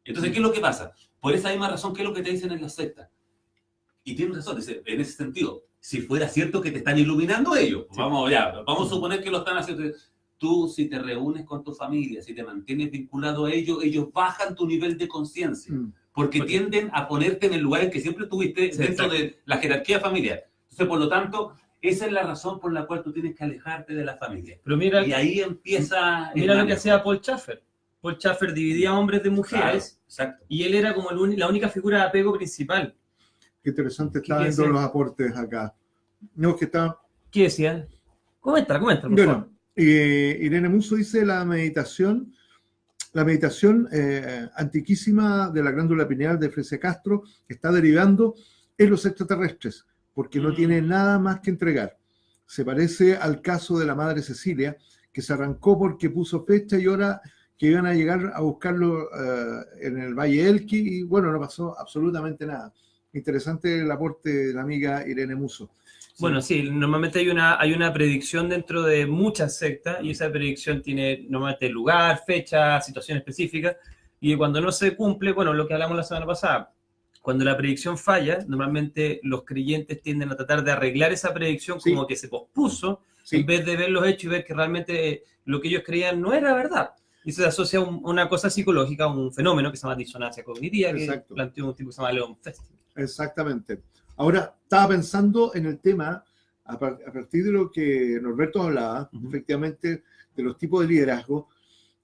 Entonces, ¿qué es lo que pasa? Por esa misma razón, ¿qué es lo que te dicen en la secta? Y tienen razón, en ese sentido. Si fuera cierto que te están iluminando ellos, Sí. vamos a suponer que lo están haciendo. Tú, si te reúnes con tu familia, si te mantienes vinculado a ellos, ellos bajan tu nivel de conciencia. Porque Porque- tienden a ponerte en el lugar en que siempre estuviste Sí, dentro exacto. de la jerarquía familiar. Entonces, por lo tanto, esa es la razón por la cual tú tienes que alejarte de la familia. Pero mira, Y ahí empieza el mira lo que manejo. hacía Paul Schaffer. Paul Schaffer dividía hombres de mujeres, Claro, exacto. y él era como la única figura de apego principal. Qué interesante ¿Qué está quiere viendo decir? los aportes acá. No, que está... ¿Qué decía? Coméntala, por favor. Bueno, Irene Musso dice la meditación antiquísima de la glándula pineal de Fresia Castro está derivando en los extraterrestres, porque no tiene nada más que entregar. Se parece al caso de la madre Cecilia, que se arrancó porque puso fecha y hora que iban a llegar a buscarlo en el Valle Elqui, y bueno, no pasó absolutamente nada. Interesante el aporte de la amiga Irene Musso. Bueno, sí, normalmente hay una predicción dentro de muchas sectas, y esa predicción tiene normalmente lugar, fecha, situación específica, y cuando no se cumple, bueno, lo que hablamos la semana pasada, cuando la predicción falla, normalmente los creyentes tienden a tratar de arreglar esa predicción Sí. como que se pospuso, Sí. en vez de ver los hechos y ver que realmente lo que ellos creían no era verdad. Y se asocia a una cosa psicológica, un fenómeno que se llama disonancia cognitiva, que Exacto. planteó un tipo que se llama Leon Festinger. Exactamente. Ahora, estaba pensando en el tema, a partir de lo que Norberto hablaba, efectivamente, de los tipos de liderazgo,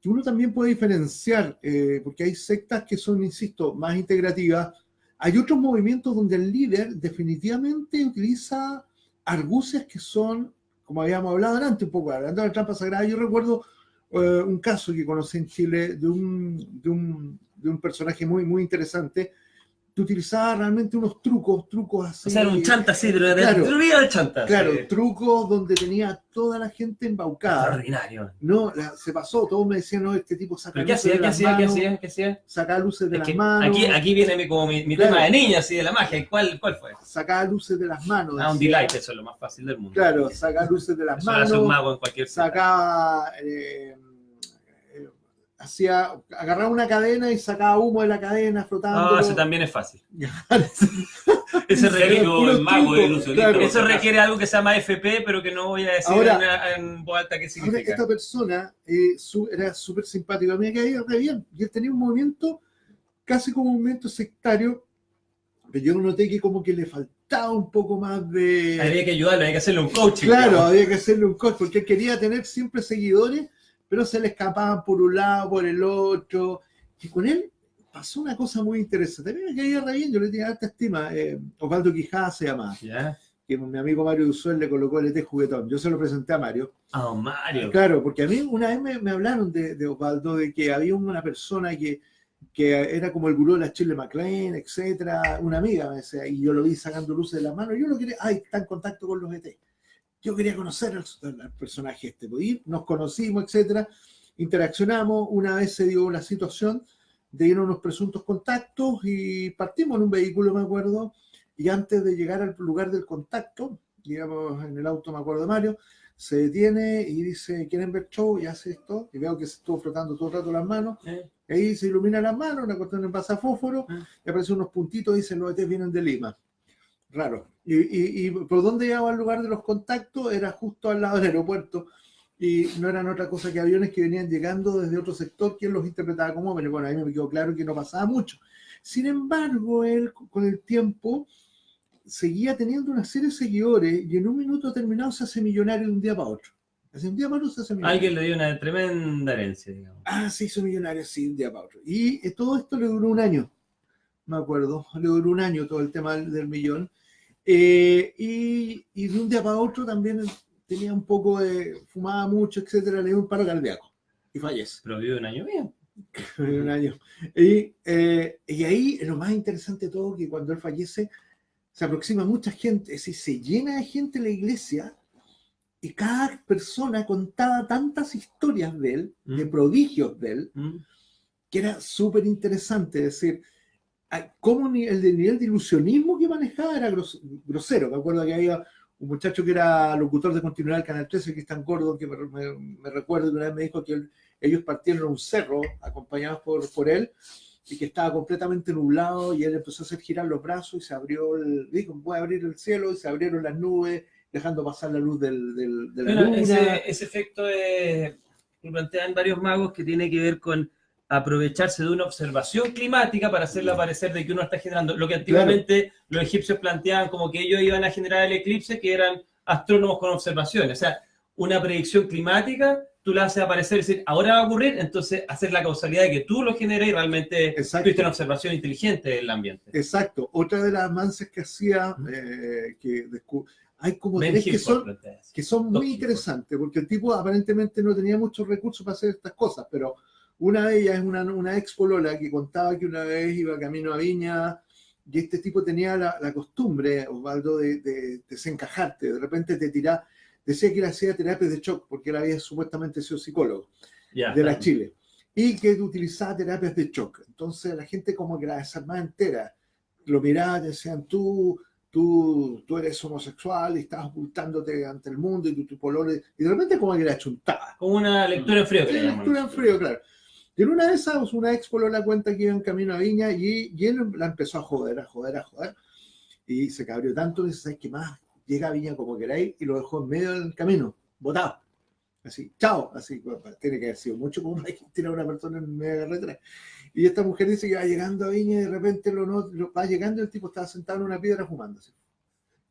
que uno también puede diferenciar, porque hay sectas que son, insisto, más integrativas. Hay otros movimientos donde el líder definitivamente utiliza argucias que son, como habíamos hablado antes, un poco hablando de la trampa sagrada. Yo recuerdo un caso que conocí en Chile de un personaje muy, muy interesante, que utilizaba realmente unos trucos así. O sea, era un chanta, sí, pero claro, del chanta. claro, sí. trucos donde tenía toda la gente embaucada. Extraordinario. No, se pasó, todos me decían, no, este tipo saca ¿Pero qué luces hacía? de ¿Qué las hacía? ¿Qué manos, hacía? ¿Qué hacía? saca luces de Es las que manos, aquí viene mi Claro. tema de niña, así, de la magia. ¿Cuál fue? saca luces de las manos. Ah, un decía. delight, eso es lo más fácil del mundo. Claro, saca luces de las Eso lo hace un manos, mago en cualquier secta. sacaba, agarraba una cadena y sacaba humo de la cadena flotando. Ah, eso también es fácil. Ese requiere, el mago, el ilusionista. Claro. eso requiere algo que se llama FP, pero que no voy a decir Ahora, en voz alta qué Ahora, significa. esta persona era súper simpático, a mí me caía re bien, y él tenía un movimiento casi como un movimiento sectario, pero yo noté que como que le faltaba un poco más de... Habría que ayudarlo, hay que hacerle un coaching. Claro, digamos. había que hacerle un coach, porque él quería tener siempre seguidores, pero se le escapaban por un lado, por el otro, y con él pasó una cosa muy interesante. A mí me caía re bien, yo le tenía alta estima. Osvaldo Quijada se llamaba, ¿Ya? que mi amigo Mario Duzuel le colocó el ET juguetón. Yo se lo presenté a Mario. Ah, don Mario. Claro, porque a mí una vez me hablaron de Osvaldo, de que había una persona que era como el gurú de la Shirley MacLaine, etcétera, una amiga me decía, y yo lo vi sacando luces de las manos, yo lo quería, está en contacto con los ET. Yo quería conocer al personaje este, y nos conocimos, etcétera, interaccionamos, una vez se dio una situación de ir a unos presuntos contactos y partimos en un vehículo, me acuerdo, y antes de llegar al lugar del contacto, digamos en el auto, me acuerdo de Mario, se detiene y dice, ¿quieren ver show? Y hace esto, y veo que se estuvo frotando todo el rato las manos, ahí se ilumina las manos, una cuestión en pasafósforo, y aparecen unos puntitos, dicen, los ET vienen de Lima. Raro. Y por dónde llegaba al lugar de los contactos, era justo al lado del aeropuerto, y no eran otra cosa que aviones que venían llegando desde otro sector, quien los interpretaba como hombres. Bueno, ahí me quedó claro que no pasaba mucho. Sin embargo, él con el tiempo seguía teniendo una serie de seguidores, y en un minuto determinado se hace millonario de un día para otro. Hace un día para otro se hace millonario. Alguien le dio una tremenda herencia, digamos. Se hizo millonario, sí, de un día para otro. Y todo esto le duró un año, me acuerdo. Le duró un año todo el tema del millón. Y de un día para otro también tenía un poco de... fumaba mucho, etcétera, le dio un paro cardíaco y fallece. Pero vive un año bien. Un año. Y ahí lo más interesante de todo, que cuando él fallece, se aproxima mucha gente, es decir, se llena de gente en la iglesia, y cada persona contaba tantas historias de él, de prodigios de él, que era súper interesante. Es decir, cómo el nivel de ilusionismo que manejaba era grosero. Me acuerdo que había un muchacho que era locutor de continuidad del Canal 13, que es tan gordo, que me recuerdo que una vez me dijo que ellos partieron a un cerro acompañados por él, y que estaba completamente nublado, y él empezó a hacer girar los brazos y se abrió dijo, voy a abrir el cielo, y se abrieron las nubes, dejando pasar la luz de la luna. Ese efecto lo plantean varios magos, que tiene que ver con aprovecharse de una observación climática para hacerla parecer de que uno está generando lo que antiguamente los egipcios planteaban como que ellos iban a generar el eclipse, que eran astrónomos con observaciones. O sea, una predicción climática tú la haces aparecer y decir, ahora va a ocurrir, entonces hacer la causalidad de que tú lo generes y realmente tuviste una observación inteligente del ambiente. Exacto. Otra de las avances que hacía, hay como tres que son muy interesantes, porque el tipo aparentemente no tenía muchos recursos para hacer estas cosas, pero una de ellas es una ex polola que contaba que una vez iba camino a Viña, y este tipo tenía la costumbre, Osvaldo, de desencajarte. De repente te tiraba, decía que él hacía terapias de shock, porque él había supuestamente sido psicólogo de la Chile, y que utilizaba terapias de shock. Entonces la gente como que la desarmaba entera, lo miraba y decían, tú eres homosexual y estás ocultándote ante el mundo, y tu pololo, y de repente como que la chuntaba. Como una lectura en frío. Una lectura en frío, claro. Y en una de esas, una ex polola cuenta que iba en camino a Viña, y él la empezó a joder, y se cabrió tanto, y dice, ¿sabes qué más? Llega a Viña como queráis, y lo dejó en medio del camino, botado. Así, chao, así, bueno, tiene que haber sido mucho como hay que tirar a una persona en medio de la carretera. Y esta mujer dice que va llegando a Viña y de repente va llegando y el tipo estaba sentado en una piedra fumando. Así.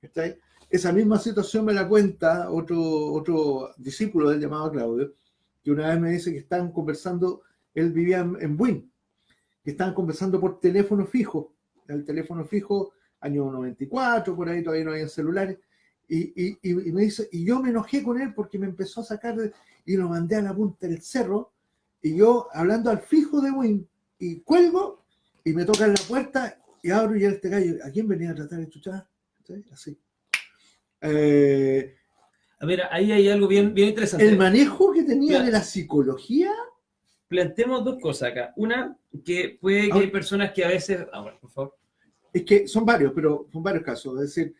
¿Está ahí? Esa misma situación me la cuenta otro discípulo del llamado Claudio, que una vez me dice que estaban conversando, él vivía en Buin, que estaban conversando por teléfono fijo, el teléfono fijo, año 94, por ahí todavía no había celulares, y me dice, y yo me enojé con él porque me empezó a sacar y lo mandé a la punta del cerro, y yo hablando al fijo de Buin, y cuelgo, y me tocan la puerta, y abro, y este gallo, ¿a quién venía a tratar de chuchar? Así. A ver, ahí hay algo bien interesante. El manejo que tenía de la psicología. Planteemos dos cosas acá. Una, que puede que hay personas que a veces... bueno, por favor. Es que son varios, pero son varios casos. Es decir,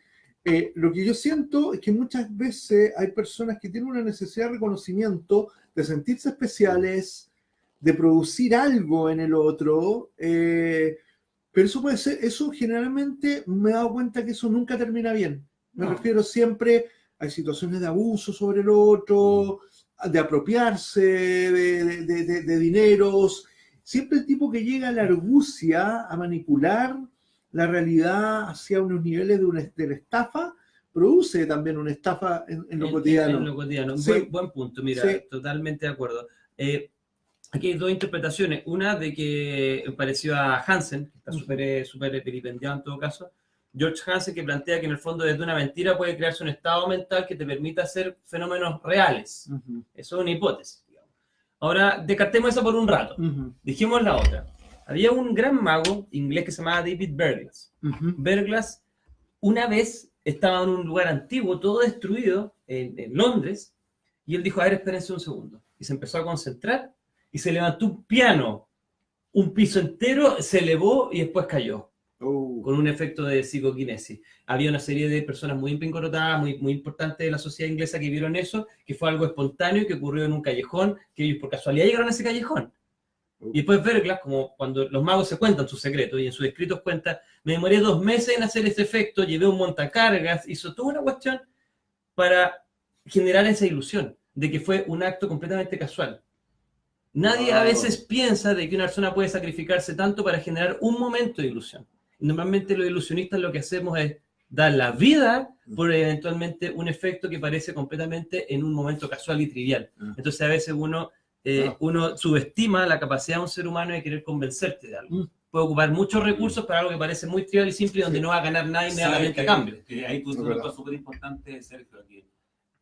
lo que yo siento es que muchas veces hay personas que tienen una necesidad de reconocimiento, de sentirse especiales, de producir algo en el otro, pero eso puede ser, eso generalmente me he dado cuenta que eso nunca termina bien. Me refiero siempre, hay situaciones de abuso sobre el otro, de apropiarse de dineros. Siempre el tipo que llega a la argucia, a manipular la realidad hacia unos niveles de la estafa, produce también una estafa en lo cotidiano. En lo cotidiano. Sí. Buen punto, mira, Sí. Totalmente de acuerdo. Aquí hay dos interpretaciones. Una de que pareció a Hansen, que está súper vilipendiado en todo caso. George Hansen, que plantea que en el fondo desde una mentira puede crearse un estado mental que te permita hacer fenómenos reales. Eso es una hipótesis, digamos. Ahora, descartemos eso por un rato. Dijimos la otra. Había un gran mago inglés que se llamaba David Berglas. Berglas, una vez, estaba en un lugar antiguo, todo destruido, en Londres, y él dijo, a ver, espérense un segundo. Y se empezó a concentrar, y se levantó un piano, un piso entero, se elevó y después cayó. Con un efecto de psicoquinesis. Había una serie de personas muy pincorotadas, muy importantes de la sociedad inglesa que vieron eso, que fue algo espontáneo, que ocurrió en un callejón, que ellos por casualidad llegaron a ese callejón. Y después Berglas, como cuando los magos se cuentan sus secretos, y en sus escritos cuenta, me demoré 2 meses en hacer este efecto, llevé un montacargas, hizo toda una cuestión para generar esa ilusión de que fue un acto completamente casual. Nadie a veces piensa de que una persona puede sacrificarse tanto para generar un momento de ilusión. Normalmente los ilusionistas lo que hacemos es dar la vida por eventualmente un efecto que parece completamente en un momento casual y trivial. Entonces a veces uno subestima la capacidad de un ser humano de querer convencerte de algo. Puede ocupar muchos recursos para algo que parece muy trivial y simple, donde no va a ganar nada inmediatamente a cambio. Hay una cosa súper importante, Sergio, que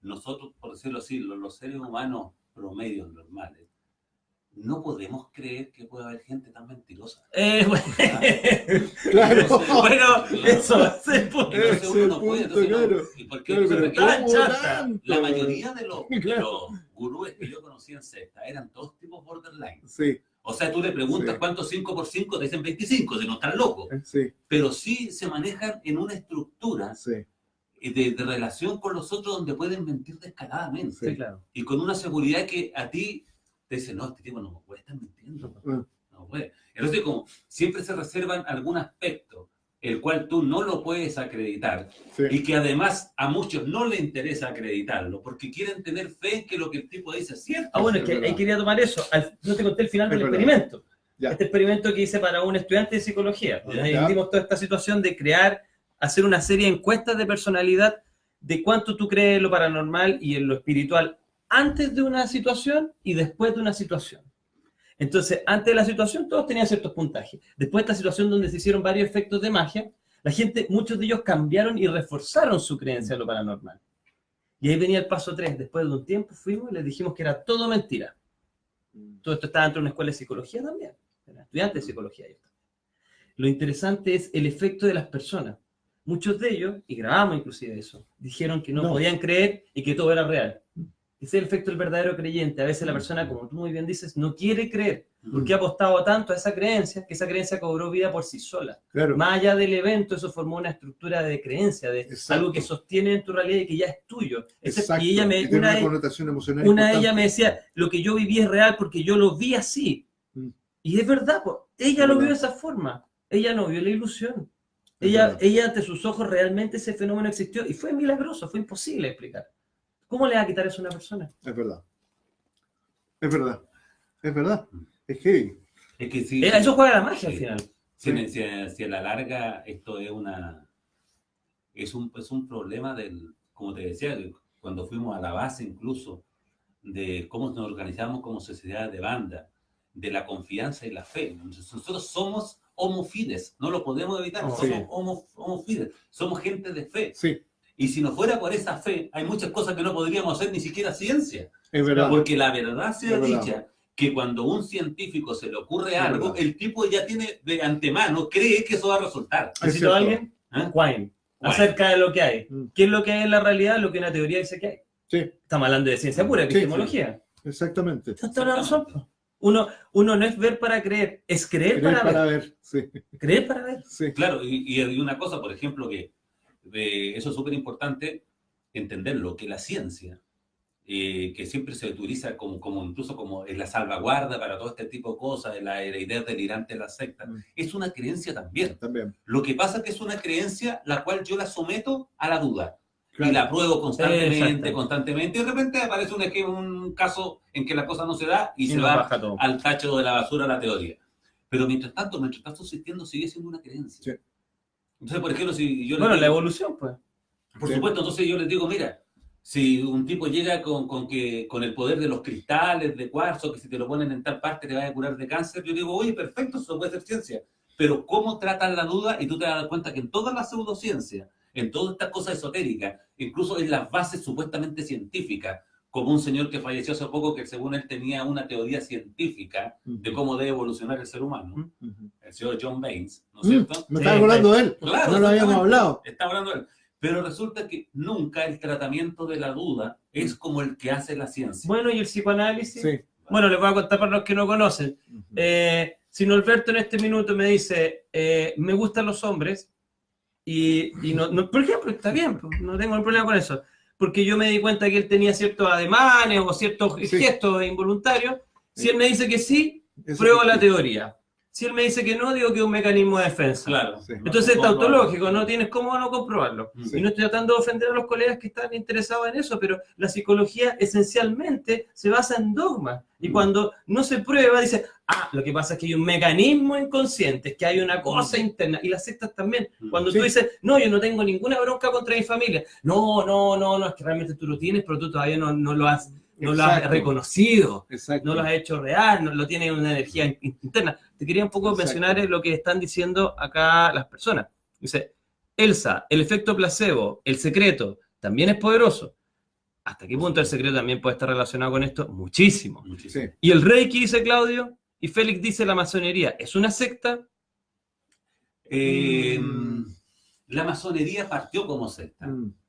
nosotros, por decirlo así, los seres humanos promedios normales, no podemos creer que pueda haber gente tan mentirosa. Claro. Bueno, eso va a ser entonces uno no puede. ¿Y por qué? La mayoría de los gurúes que yo conocí en secta eran todos tipos borderline. Sí. O sea, tú le preguntas cuántos 5x5, te dicen 25, si no están locos. Sí. Pero sí se manejan en una estructura de relación con los otros donde pueden mentir descaradamente. Sí, claro. Y con una seguridad que a ti te dice, no, este tipo no me puede estar mintiendo. No puede. Entonces, como siempre se reservan algún aspecto el cual tú no lo puedes acreditar y que además a muchos no les interesa acreditarlo porque quieren tener fe en que lo que el tipo dice es cierto. Ah, bueno, es que ahí quería tomar eso. No te conté el final del experimento. Ya. Este experimento que hice para un estudiante de psicología. Dimos toda esta situación de hacer una serie de encuestas de personalidad de cuánto tú crees en lo paranormal y en lo espiritual antes de una situación y después de una situación. Entonces, antes de la situación todos tenían ciertos puntajes. Después de esta situación donde se hicieron varios efectos de magia, la gente, muchos de ellos cambiaron y reforzaron su creencia en lo paranormal. Y ahí venía el paso 3. Después de un tiempo fuimos y les dijimos que era todo mentira. Todo esto estaba dentro de una escuela de psicología también. Eran estudiantes de psicología. Lo interesante es el efecto de las personas. Muchos de ellos, y grabamos inclusive eso, dijeron que no podían creer y que todo era real. Ese es el efecto del verdadero creyente. A veces la persona, como tú muy bien dices, no quiere creer porque ha apostado tanto a esa creencia que esa creencia cobró vida por sí sola. Claro. Más allá del evento, eso formó una estructura de creencia, de algo que sostiene en tu realidad y que ya es tuyo. Y ella y tiene una connotación emocional una de importante. ellas me decía, lo que yo viví es real porque yo lo vi así. Y es verdad, pues, ella lo vio de esa forma. Ella no vio la ilusión. Ella ante sus ojos realmente ese fenómeno existió y fue milagroso, fue imposible explicar. ¿Cómo le va a quitar eso a una persona? Es verdad. Es verdad. Es verdad. Es heavy. Es que sí, Eso juega la magia al final. Si a la larga esto es un problema como te decía, cuando fuimos a la base incluso, de cómo nos organizamos como sociedad de banda, de la confianza y la fe. Nosotros somos homo fides, no lo podemos evitar, somos homo fides, somos gente de fe. Sí. Y si no fuera por esa fe, hay muchas cosas que no podríamos hacer ni siquiera ciencia. Es verdad. Porque la verdad sea dicha, que cuando a un científico se le ocurre algo, el tipo ya tiene de antemano, cree que eso va a resultar. ¿Necesito a alguien? Quine. Acerca de lo que hay. ¿Qué es lo que hay en la realidad? Lo que una teoría dice que hay. Sí. Estamos hablando de ciencia pura, epistemología. Exactamente. Toda la razón. Uno no es ver para creer, es creer para ver. Sí. Creer para ver. Sí. Claro, y una cosa, por ejemplo, que eso es súper importante entenderlo, que la ciencia, que siempre se utiliza como incluso como en la salvaguarda para todo este tipo de cosas, la idea delirante de la secta, es una creencia también. Lo que pasa es que es una creencia la cual yo la someto a la duda. Claro. Y la pruebo constantemente, y de repente aparece un caso en que la cosa no se da y se va al tacho de la basura la teoría. Pero mientras tanto existiendo, sigue siendo una creencia. Sí. Entonces, por ejemplo, si yo... la evolución, pues. Por supuesto, entonces yo les digo, mira, si un tipo llega con el poder de los cristales, de cuarzo, que si te lo ponen en tal parte te va a curar de cáncer, yo digo, oye, perfecto, eso puede ser ciencia. Pero ¿cómo tratan la duda? Y tú te das cuenta que en todas las pseudociencias, en todas estas cosas esotéricas, incluso en las bases supuestamente científicas, como un señor que falleció hace poco que según él tenía una teoría científica de cómo debe evolucionar el ser humano, el señor John Baines, ¿no es cierto? Me estaba hablando de él, claro, no lo habíamos hablado. Está hablando de él. Pero resulta que nunca el tratamiento de la duda es como el que hace la ciencia. Bueno, ¿y el psicoanálisis? Sí. Bueno, les voy a contar para los que no conocen. Si Norberto en este minuto me dice, me gustan los hombres, y no, por ejemplo, está bien, no tengo ningún problema con eso, porque yo me di cuenta que él tenía ciertos ademanes o ciertos gestos involuntarios. Si él me dice que sí, pruebo la teoría. Si él me dice que no, digo que es un mecanismo de defensa. Claro. Entonces es tautológico, no tienes cómo no comprobarlo. Y no estoy tratando de ofender a los colegas que están interesados en eso, pero la psicología esencialmente se basa en dogmas. Y cuando no se prueba, dice, lo que pasa es que hay un mecanismo inconsciente, es que hay una cosa interna. Y las sectas también. Cuando tú dices, no, yo no tengo ninguna bronca contra mi familia. No, es que realmente tú lo tienes, pero tú todavía no lo has... No lo has reconocido, no lo has hecho real, no lo tienes una energía interna. Te quería un poco mencionar lo que están diciendo acá las personas. Dice, Elsa, el efecto placebo, el secreto, también es poderoso. ¿Hasta qué punto el secreto también puede estar relacionado con esto? Muchísimo. Sí. Y el Reiki, dice Claudio, y Félix dice la masonería, ¿es una secta? La masonería partió como secta.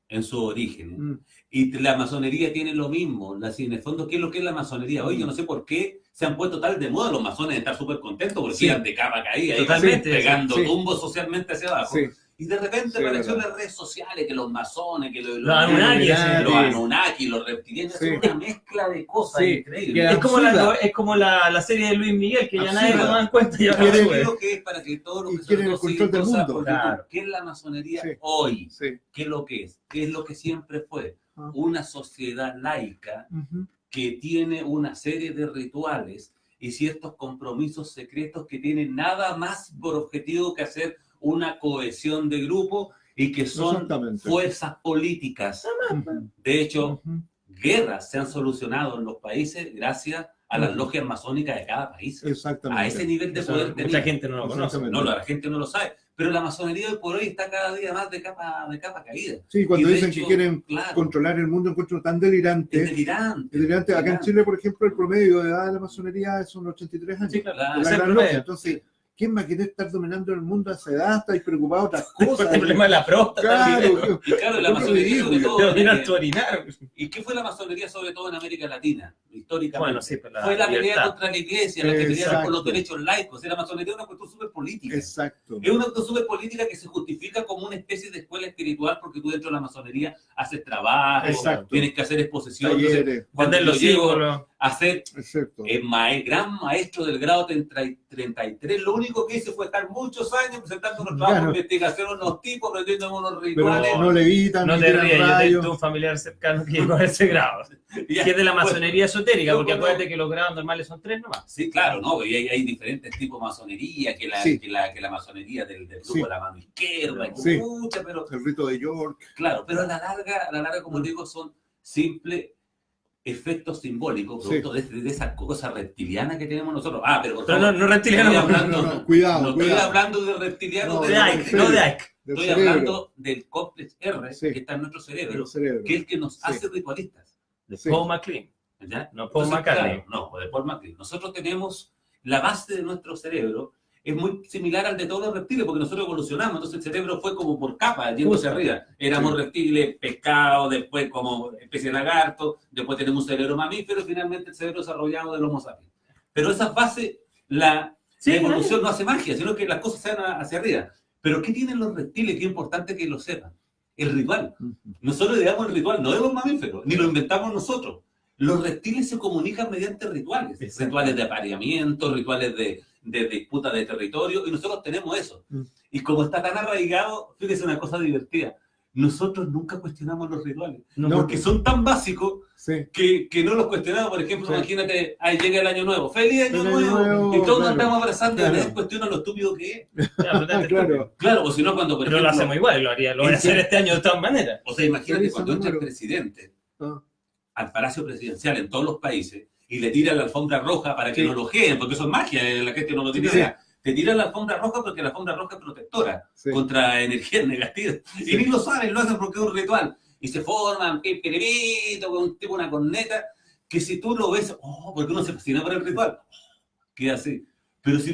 En su origen. Y la masonería tiene lo mismo. En el fondo, ¿qué es lo que es la masonería? Hoy yo no sé por qué se han puesto tal de moda los masones de estar súper contentos porque iban de capa caída, pegando tumbos socialmente hacia abajo. Y de repente Sí, apareció en verdad. las redes sociales que los masones, que los Anunnaki, Anunnaki, los reptilianos, Sí. es una mezcla de cosas Sí. increíbles. Que Es como, absurda. es como la serie de Luis Miguel, que ya nadie Absurda. lo da en cuenta. Y ahora Yo Quieren- sube. creo que es para que todos los y que quieren sobre el todo control siguen del cosas mundo. por YouTube, Claro. ¿qué es la masonería Sí. hoy? Sí. ¿Qué es lo que es? ¿Qué es lo que siempre fue? Ah. Una sociedad laica Ujú. que tiene una serie de rituales y ciertos compromisos secretos que tienen nada más por objetivo que hacer una cohesión de grupo y que son Exactamente. fuerzas políticas. Ujú. De hecho, Ujú. guerras se han solucionado en los países gracias a las logias masónicas de cada país. Exactamente. A ese nivel de poder Mucha tenía. gente no lo conoce. Exactamente. No, la gente no lo sabe. Pero la masonería hoy por hoy está cada día más de capa caída. Sí, cuando Y de dicen hecho, que quieren claro, controlar el mundo, encuentro tan es delirante. delirante. Delirante. Acá en delirante. Chile, por ejemplo, el promedio de edad de la masonería son 83 años. Sí, claro. Claro. De la Ese es el gran promedio. logia. Entonces, ¿quién va a querer estar dominando el mundo a esa edad? ¿Estáis preocupados de otras Después cosas? el problema de la próstata. Claro. Y claro, la Yo masonería sobre ridículo. todo. Te dominan tu orinar. ¿Y qué fue la masonería sobre todo en América Latina? Históricamente. Bueno, sí, pero fue la pelea libertad. contra la iglesia, la que pelearon por Exacto. los derechos laicos. La masonería es una cuestión súper política. Exacto. Es una cuestión súper política que se justifica como una especie de escuela espiritual porque tú dentro de la masonería haces trabajo, Exacto. tienes que hacer exposición. Entonces, Talleres. cuando Vender yo los llego símbolos. a ser Exacto. el gran maestro del grado 33, lo único que hice fue estar muchos años presentando unos trabajos Claro. de investigación, unos tipos, aprendiendo unos Pero rituales. no levitan, No ni te tiran ríes, yo rayos. tengo un familiar cercano que llegó a ese grado. Ya, Que es de la bueno, masonería esotérica, yo porque conozco- acuérdate que los grados normales son 3 nomás. Sí, claro, ¿no? Y hay diferentes tipos de masonería, que la, Sí. que la masonería del grupo Sí. de la mano izquierda, hay Sí. mucha, pero El rito de York. claro, pero a la larga, como digo, son simples efectos simbólicos, Sí. producto de esa cosa reptiliana que tenemos nosotros. Pero por Pero favor, no reptiliano, estoy no, hablando, no, cuidado, no estoy cuidado. hablando de reptilianos, No, de de los Ike, reptilianos. no de Ike. Del Estoy cerebro. hablando del complex R Sí. que está en nuestro cerebro, Del cerebro. que es el que nos Sí. hace ritualistas. De Sí. Paul McLean. ¿Ya? No Paul Entonces, McCartney. claro, no, de Paul McCartney. Nosotros tenemos la base de nuestro cerebro, es muy similar al de todos los reptiles, porque nosotros evolucionamos, entonces el cerebro fue como por capas, yéndose arriba. Éramos Sí. reptiles, pescado, después como especie de lagarto, después tenemos un cerebro mamífero, y finalmente el cerebro desarrollado del Homo sapiens. Pero esas bases, la evolución no hace magia, sino que las cosas se van hacia arriba. Pero ¿qué tienen los reptiles? Qué importante que lo sepan. El ritual. Nosotros ideamos el ritual, no de los mamíferos, ni lo inventamos nosotros. Los reptiles se comunican mediante rituales. Exacto. Rituales de apareamiento, rituales de disputa de territorio, y nosotros tenemos eso. Y como está tan arraigado, fíjese una cosa divertida. Nosotros nunca cuestionamos los rituales, No, porque son tan básicos Sí. que no los cuestionamos. Por ejemplo, Sí. imagínate, ahí llega el año nuevo, ¡feliz año Feliz año nuevo! nuevo, Y todos claro, nos andamos abrazando claro. y nadie cuestiona lo estúpido que es. Claro. Claro, o si no, cuando, por Pero lo ejemplo, hacemos igual, lo voy a hacer este año de todas maneras. o sea, imagínate Revisa cuando entra el número. presidente Ah, al Palacio Presidencial en todos los países y le tira la alfombra roja para que Sí. no lo ojeen, porque eso es magia, la gente no lo tiene Sí. idea. Te tiran la alfombra roja porque la alfombra roja es protectora sí. contra energías negativas. Sí. Y ni lo saben, lo hacen porque es un ritual. Y se forman, piripirito, con un tipo una corneta, que si tú lo ves, porque uno se fascina por el ritual, queda así. Pero si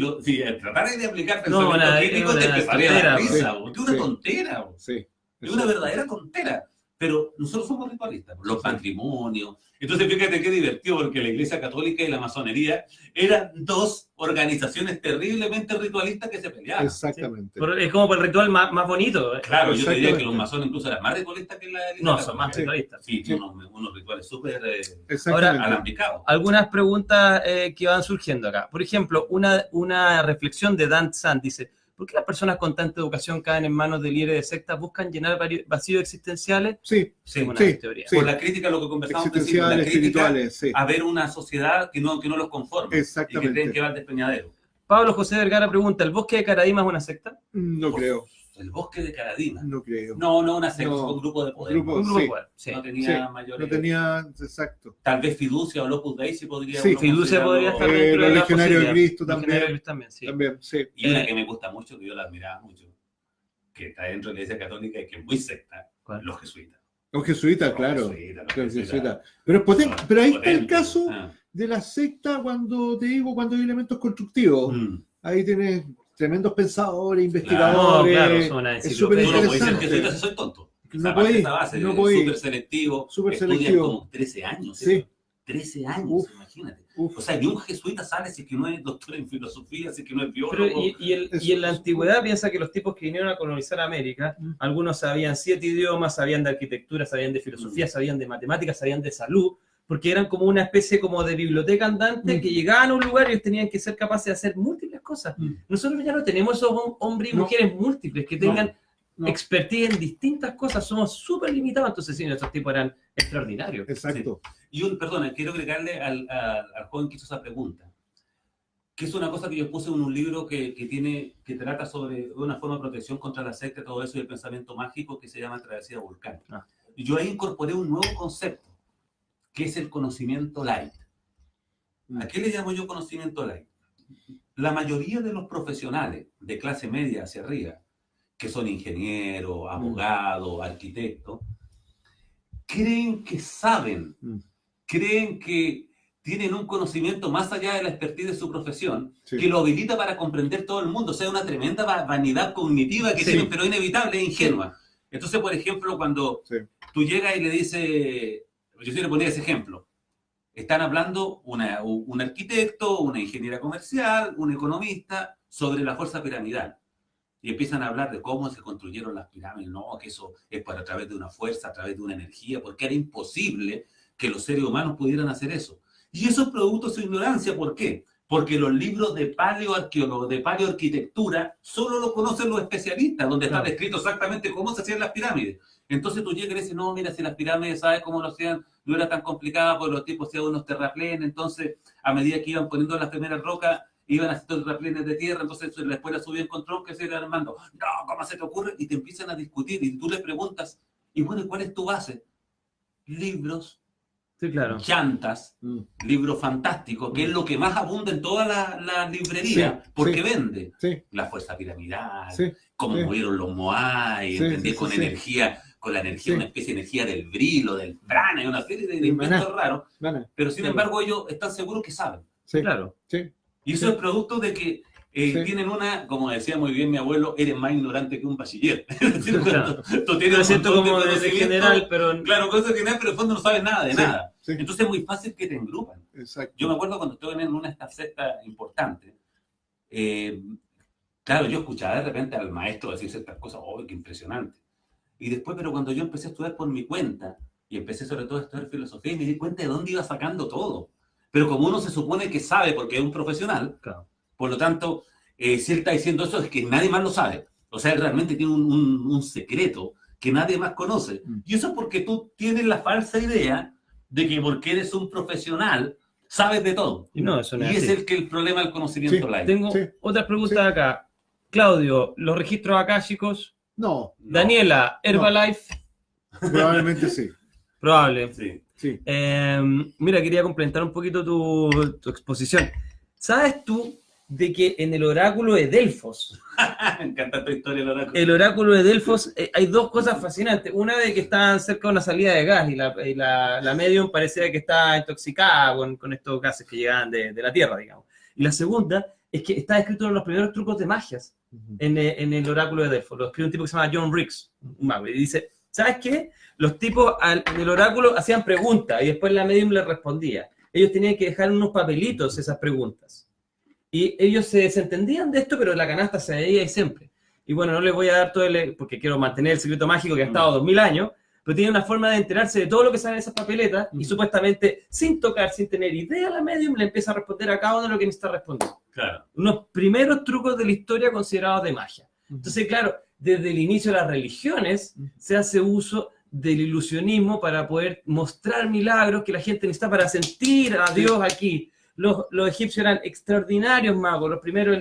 trataras de aplicar No, pensamiento una- crítico, es te una empezaría a dar tontera, risa, sí. porque es una Sí. tontera. Sí. Es una verdadera tontera. Pero nosotros somos ritualistas, los matrimonios. Entonces, fíjate qué divertido, porque la Iglesia Católica y la masonería eran dos organizaciones terriblemente ritualistas que se peleaban. Exactamente. Es como por el ritual más bonito. Claro, yo te diría que Exactamente. los masones incluso eran más ritualistas que la Iglesia No, Católica. son más Sí. ritualistas. Sí, Sí. unos rituales súper Exactamente. alambicados. Algunas preguntas que van surgiendo acá. Por ejemplo, una reflexión de Dan Sand dice: ¿por qué las personas con tanta educación caen en manos de líderes de sectas, buscan llenar vacíos existenciales? Sí. Sí, Una sí, teoría. sí. Por la crítica, lo que conversamos al principio, la Existenciales, crítica espirituales, sí. a ver una sociedad que no los conforma y que Exactamente. creen que va al despeñadero. Pablo José Vergara pregunta: ¿el bosque de Caradima es una secta? No creo. El bosque de Caradima. No creo. No, una secta, No. fue un grupo de poder. Grupo- Un grupo sí. de poder. Sí. No tenía Sí, mayores. No tenía, exacto. Tal vez Fiducia o Lopus Dei sí podría. Sí, uno Fiducia considerarlo- podría estar dentro los de la legionarios de posibilidad. Cristo Los legionarios de también. Cristo también, sí. También, sí. Y una que me gusta mucho, que yo la admiraba mucho, que está dentro de la Iglesia Católica y que es muy secta, ¿Cuál? los jesuitas. Los jesuitas, Los claro. jesuitas, los Los jesuitas. jesuitas. Pero, es potente. Son Pero ahí está el potentes. caso Ah. de la secta cuando te digo, cuando hay elementos constructivos. Mm. Ahí tienes tremendos pensadores, No, investigadores. claro, son una es súper Tú no podés ser interesante. jesuita si soy tonto. No Esa parte, podéis, esa base, no es podéis. súper selectivo. Súper Estudian selectivo. como 13 años. Sí, 13 años, Uf. imagínate. Uf. O sea, ni un jesuita sale si es que no es doctor en filosofía, si es que no es Pero, biólogo. y en la antigüedad piensa que los tipos que vinieron a colonizar América, algunos sabían 7 idiomas, sabían de arquitectura, sabían de filosofía, sabían de matemáticas, sabían de salud, porque eran como una especie como de biblioteca andante que llegaban a un lugar y ellos tenían que ser capaces de hacer múltiples cosas. Nosotros ya no tenemos esos hombres y mujeres múltiples que tengan expertise en distintas cosas, somos súper limitados, entonces sí, nuestros tipos eran extraordinarios. Exacto. Sí. Perdona, quiero agregarle al joven que hizo esa pregunta, que es una cosa que yo puse en un libro que trata sobre una forma de protección contra la secta, todo eso y el pensamiento mágico que se llama Travesía Volcánica. Y yo ahí incorporé un nuevo concepto, que es el conocimiento light. ¿A qué le llamo yo conocimiento light? La mayoría de los profesionales de clase media hacia arriba, que son ingenieros, abogados, arquitectos, creen que saben, creen que tienen un conocimiento más allá de la expertise de su profesión, que lo habilita para comprender todo el mundo. O sea, una tremenda vanidad cognitiva que tienen, pero inevitable e ingenua. Entonces, por ejemplo, cuando tú llegas y le dices, yo sí le ponía ese ejemplo, están hablando un arquitecto, una ingeniera comercial, un economista sobre la fuerza piramidal. Y empiezan a hablar de cómo se construyeron las pirámides. No, que eso es a través de una fuerza, a través de una energía, porque era imposible que los seres humanos pudieran hacer eso. Y eso es producto de su ignorancia. ¿Por qué? Porque los libros de paleoarqueólogos, de paleoarquitectura, solo lo conocen los especialistas, donde está descrito exactamente cómo se hacían las pirámides. Entonces tú llegas y dices, no, mira, si las pirámides, ¿sabes cómo lo hacían? No era tan complicado, porque los tipos hacían unos terraplenes, entonces a medida que iban poniendo las primeras rocas, iban haciendo terraplenes de tierra, entonces después la subían con troncos que se iban armando. No, ¿cómo se te ocurre? Y te empiezan a discutir, y tú les preguntas, y bueno, ¿cuál es tu base? Libros, llantas, libros fantásticos, que es lo que más abunda en toda la librería, porque vende. La fuerza piramidal, cómo movieron los Moai, con energía, con la energía, una especie de energía del brilo, del prana, y una serie de inventos raros, pero sin embargo ellos están seguros que saben. Y eso es producto de que tienen como decía muy bien mi abuelo, eres más ignorante que un bachiller. Es decir, tú tienes un montón de conocimiento general, pero... Claro, cosas general, pero en el fondo no sabes nada de nada. Entonces es muy fácil que te engrupan. Yo me acuerdo cuando estuve en una de estas sectas importantes, claro, yo escuchaba de repente al maestro decir ciertas cosas, ¡oh, qué impresionante! Y después, pero cuando yo empecé a estudiar por mi cuenta, y empecé sobre todo a estudiar filosofía, y me di cuenta de dónde iba sacando todo. Pero como uno se supone que sabe porque es un profesional, por lo tanto, si él está diciendo eso es que nadie más lo sabe. O sea, él realmente tiene un secreto que nadie más conoce. Y eso es porque tú tienes la falsa idea de que porque eres un profesional, sabes de todo. No, eso no es así. Es el problema del conocimiento light. Tengo otra pregunta acá. Claudio, ¿los registros akáshicos? No. Daniela, Herbalife. Probablemente sí. Probable. Sí. Mira, quería complementar un poquito tu exposición. ¿Sabes tú de que en el oráculo de Delfos, me encanta tu historia del oráculo. El oráculo de Delfos, hay dos cosas fascinantes. Una de que estaban cerca de una salida de gas y la medium parecía que estaba intoxicada con estos gases que llegaban de la Tierra, digamos. Y la segunda es que está escrito en los primeros trucos de magias en el oráculo de Delfos. Lo escribe un tipo que se llama John Riggs, un mago, y dice, ¿sabes qué? Los tipos en el oráculo hacían preguntas y después la medium les respondía. Ellos tenían que dejar en unos papelitos esas preguntas. Y ellos se desentendían de esto, pero la canasta se veía ahí siempre. Y bueno, no les voy a dar todo porque quiero mantener el secreto mágico que ha estado 2000 años, pero tiene una forma de enterarse de todo lo que sale en esas papeletas y supuestamente, sin tocar, sin tener idea, la medium le empieza a responder a cada uno de lo que necesita responder. Claro. Unos primeros trucos de la historia considerados de magia. Entonces, claro, desde el inicio de las religiones se hace uso del ilusionismo para poder mostrar milagros que la gente necesita para sentir a Dios aquí. Los egipcios eran extraordinarios magos. Los primeros,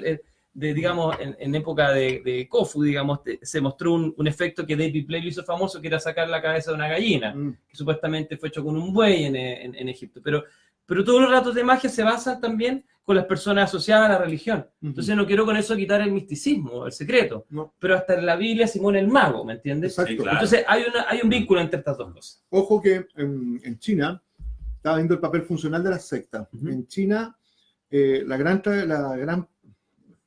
digamos, en época de Khufu, digamos, se mostró un efecto que David Plague hizo famoso, que era sacar la cabeza de una gallina, que supuestamente fue hecho con un buey en Egipto. Pero todos los relatos de magia se basan también con las personas asociadas a la religión. Entonces no quiero con eso quitar el misticismo, el secreto. No. Pero hasta en la Biblia Simón el mago, ¿me entiendes? Exacto. Sí, claro. Entonces hay un vínculo entre estas dos cosas. Ojo que en China, estaba viendo el papel funcional de las sectas. En China, la gran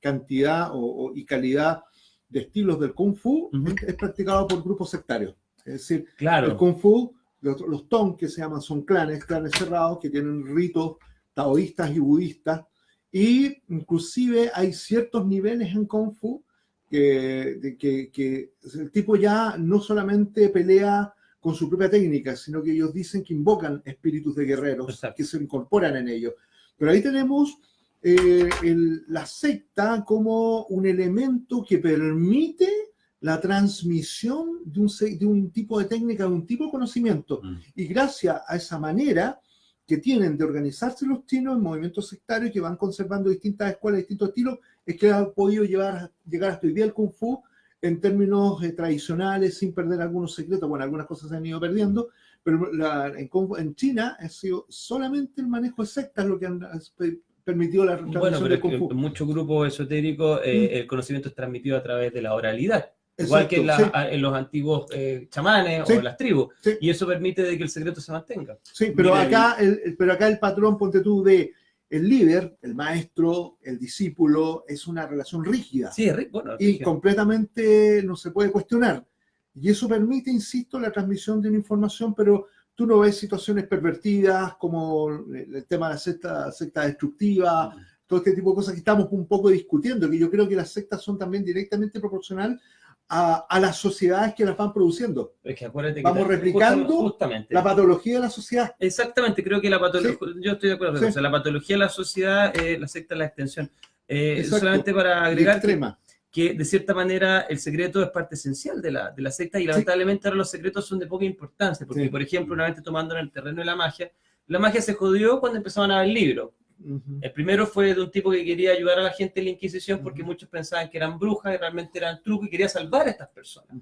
cantidad y calidad de estilos del Kung Fu es practicado por grupos sectarios. Es decir, el Kung Fu, los Tong, que se llaman, son clanes cerrados, que tienen ritos taoístas y budistas, y inclusive hay ciertos niveles en Kung Fu que el tipo ya no solamente pelea con su propia técnica, sino que ellos dicen que invocan espíritus de guerreros. Exacto. Que se incorporan en ellos. Pero ahí tenemos la secta como un elemento que permite la transmisión de un tipo de técnica, de un tipo de conocimiento. Y gracias a esa manera que tienen de organizarse los chinos en movimientos sectarios que van conservando distintas escuelas, distintos estilos, es que ha podido llegar hasta hoy día el Kung Fu en términos tradicionales, sin perder algunos secretos. Bueno, algunas cosas se han ido perdiendo, pero en China ha sido solamente el manejo de sectas lo que han permitido la transmisión del Kung Fu. En muchos grupos esotéricos el conocimiento es transmitido a través de la oralidad. Igual que en los antiguos chamanes o las tribus. Sí. Y eso permite de que el secreto se mantenga. Sí, pero acá el patrón, ponte tú, de el líder, el maestro, el discípulo, es una relación rígida. Sí, y completamente no se puede cuestionar. Y eso permite, insisto, la transmisión de una información, pero tú no ves situaciones pervertidas como el tema de la secta destructiva, todo este tipo de cosas que estamos un poco discutiendo, que yo creo que las sectas son también directamente proporcional a las sociedades que las van produciendo. Es que acuérdate que vamos replicando justamente la patología de la sociedad. Exactamente, creo que la patología, sí. Yo estoy de acuerdo con eso, la patología de la sociedad, la secta es la extensión. Solamente para agregar que de cierta manera el secreto es parte esencial de la secta y lamentablemente ahora los secretos son de poca importancia, porque por ejemplo, una vez tomando en el terreno de la magia se jodió cuando empezaban a ver libros. El primero fue de un tipo que quería ayudar a la gente en la Inquisición porque muchos pensaban que eran brujas y realmente eran trucos y quería salvar a estas personas.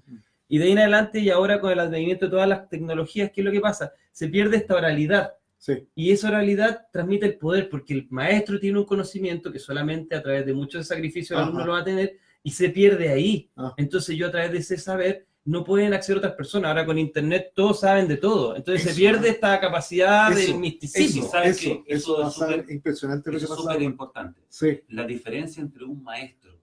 Y de ahí en adelante y ahora con el advenimiento de todas las tecnologías, ¿qué es lo que pasa? Se pierde esta oralidad. Sí. Y esa oralidad transmite el poder porque el maestro tiene un conocimiento que solamente a través de muchos sacrificios el alumno lo va a tener y se pierde ahí. Entonces yo a través de ese saber no pueden acceder otras personas. Ahora con internet todos saben de todo. Entonces se pierde esta capacidad del misticismo. Eso es impresionante. Eso es súper importante. Sí. La diferencia entre un maestro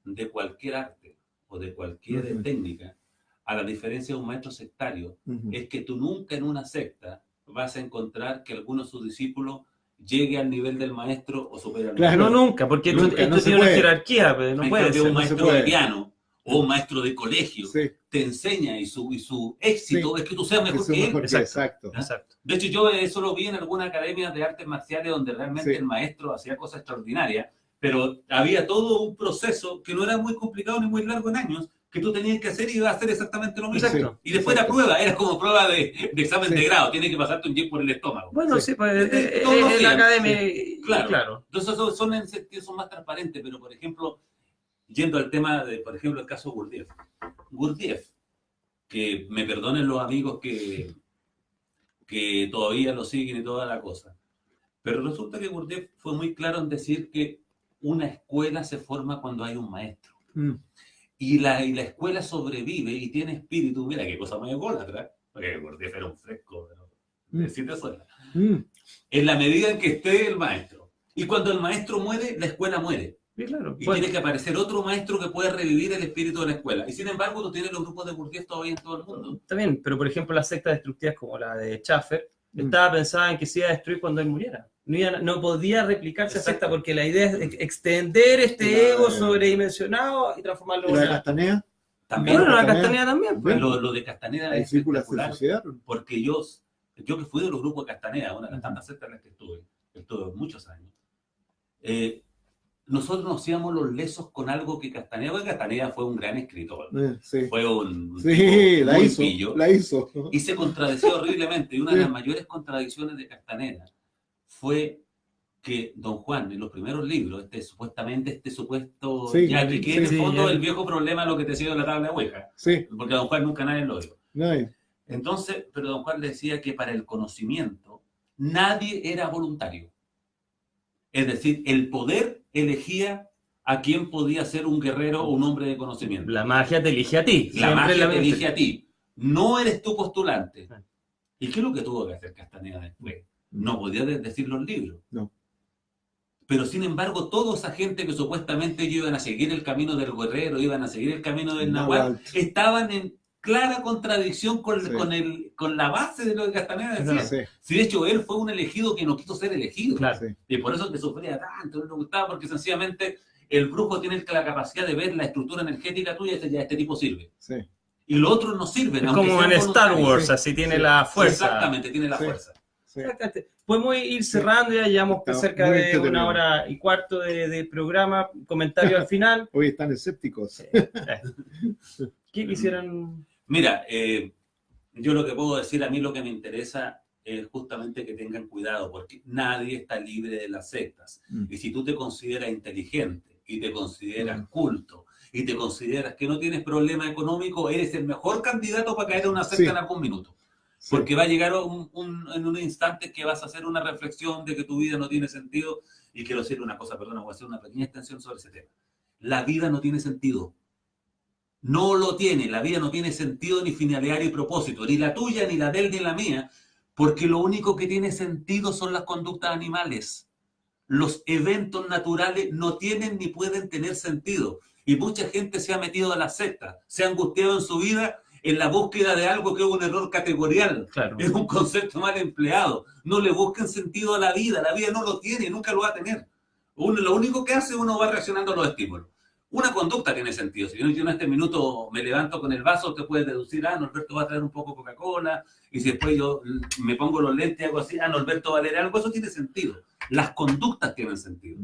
de cualquier arte o de cualquier técnica a la diferencia de un maestro sectario es que tú nunca en una secta vas a encontrar que alguno de sus discípulos llegue al nivel del maestro o supere al maestro. No, nunca, porque esto tiene una jerarquía. No puede ser. Un maestro de piano o un maestro de colegio te enseña y su éxito es que tú seas mejor que él. Exacto. De hecho, yo eso lo vi en algunas academias de artes marciales donde realmente el maestro hacía cosas extraordinarias, pero había todo un proceso que no era muy complicado ni muy largo en años, que tú tenías que hacer y ibas a hacer exactamente lo mismo. Y después la prueba, era como prueba de examen de grado, tienes que pasarte un jet por el estómago. Bueno, pues en la academia, claro. Entonces son en sentido son más transparentes, pero por ejemplo, yendo al tema de, por ejemplo, el caso Gurdjieff. Gurdjieff, que me perdonen los amigos que todavía lo siguen y toda la cosa, pero resulta que Gurdjieff fue muy claro en decir que una escuela se forma cuando hay un maestro. Y la escuela sobrevive y tiene espíritu. Mira qué cosa más ególatra, porque Gurdjieff era un fresco de siete suelas. En la medida en que esté el maestro. Y cuando el maestro muere, la escuela muere. Sí, claro. Y tiene que aparecer otro maestro que pueda revivir el espíritu de la escuela. Y sin embargo, tú tienes los grupos de Gurdjieff todavía en todo el mundo. Está bien, pero por ejemplo, las sectas destructivas como la de Schaffer estaba pensada en que se iba a destruir cuando él muriera. No podía replicarse esa secta porque la idea es extender este ego sobredimensionado y transformarlo en una... ¿La de Castaneda? También. Bueno, la Castaneda también. Pues. Lo de Castaneda es espectacular porque yo que fui de los grupos de Castaneda, una de las tantas sectas en las que estuve muchos años, nosotros nos hacíamos los lesos con algo que Castaneda, porque Castaneda fue un gran escritor, fue un pillo, la hizo. Y se contradecía horriblemente. Y una de las mayores contradicciones de Castaneda fue que Don Juan, en los primeros libros, este supuesto, ya que en el fondo el viejo problema es lo que te decía de la tabla de Ouija, porque a Don Juan nunca nadie lo oyó. Entonces, pero Don Juan le decía que para el conocimiento nadie era voluntario. Es decir, el poder elegía a quién podía ser un guerrero o un hombre de conocimiento. La magia te elige a ti. La magia te elige a ti. No eres tú postulante. ¿Y qué es lo que tuvo que hacer Castaneda después? No podía decir los libros. No. Pero sin embargo, toda esa gente que supuestamente iban a seguir el camino del guerrero, iban a seguir el camino del Nahual, estaban clara contradicción con, Sí. con la base de lo que Castaneda decía. Sí, Si de hecho él fue un elegido que no quiso ser elegido. Claro. sí, Y por eso que sufría tanto, no le gustaba, porque sencillamente el brujo tiene la capacidad de ver la estructura energética tuya y dice, ya, este tipo sirve. sí. Y los otros no sirven. Es aunque como sean en Star voluntarios. Wars, Sí, así tiene sí. la fuerza. Exactamente, tiene la Sí. fuerza. Sí. Exactamente. Podemos ir cerrando, ya llevamos Está cerca muy de entretenido. 1 hora y 1/4 de programa. Comentario al final. Hoy están escépticos. ¿Qué quisieran? Mira, yo lo que puedo decir, a mí lo que me interesa es justamente que tengan cuidado, porque nadie está libre de las sectas. Y si tú te consideras inteligente y te consideras culto y te consideras que no tienes problema económico, eres el mejor candidato para caer en una secta Sí. en algún minuto. Sí. Porque va a llegar en un instante que vas a hacer una reflexión de que tu vida no tiene sentido. Y quiero decir una cosa, perdona, voy a hacer una pequeña extensión sobre ese tema. La vida no tiene sentido. No lo tiene. La vida no tiene sentido, ni finalidad, ni propósito. Ni la tuya, ni la de él, ni la mía. Porque lo único que tiene sentido son las conductas animales. Los eventos naturales no tienen ni pueden tener sentido. Y mucha gente se ha metido a la secta, se ha angustiado en su vida en la búsqueda de algo que es un error categorial. Claro. Es un concepto mal empleado. No le busquen sentido a la vida no lo tiene, nunca lo va a tener. Lo único que hace, uno va reaccionando a los estímulos. Una conducta tiene sentido. Si yo en este minuto me levanto con el vaso, te puedes deducir, Norberto va a traer un poco de Coca-Cola, y si después yo me pongo los lentes y hago así, Norberto va a leer algo, eso tiene sentido. Las conductas tienen sentido.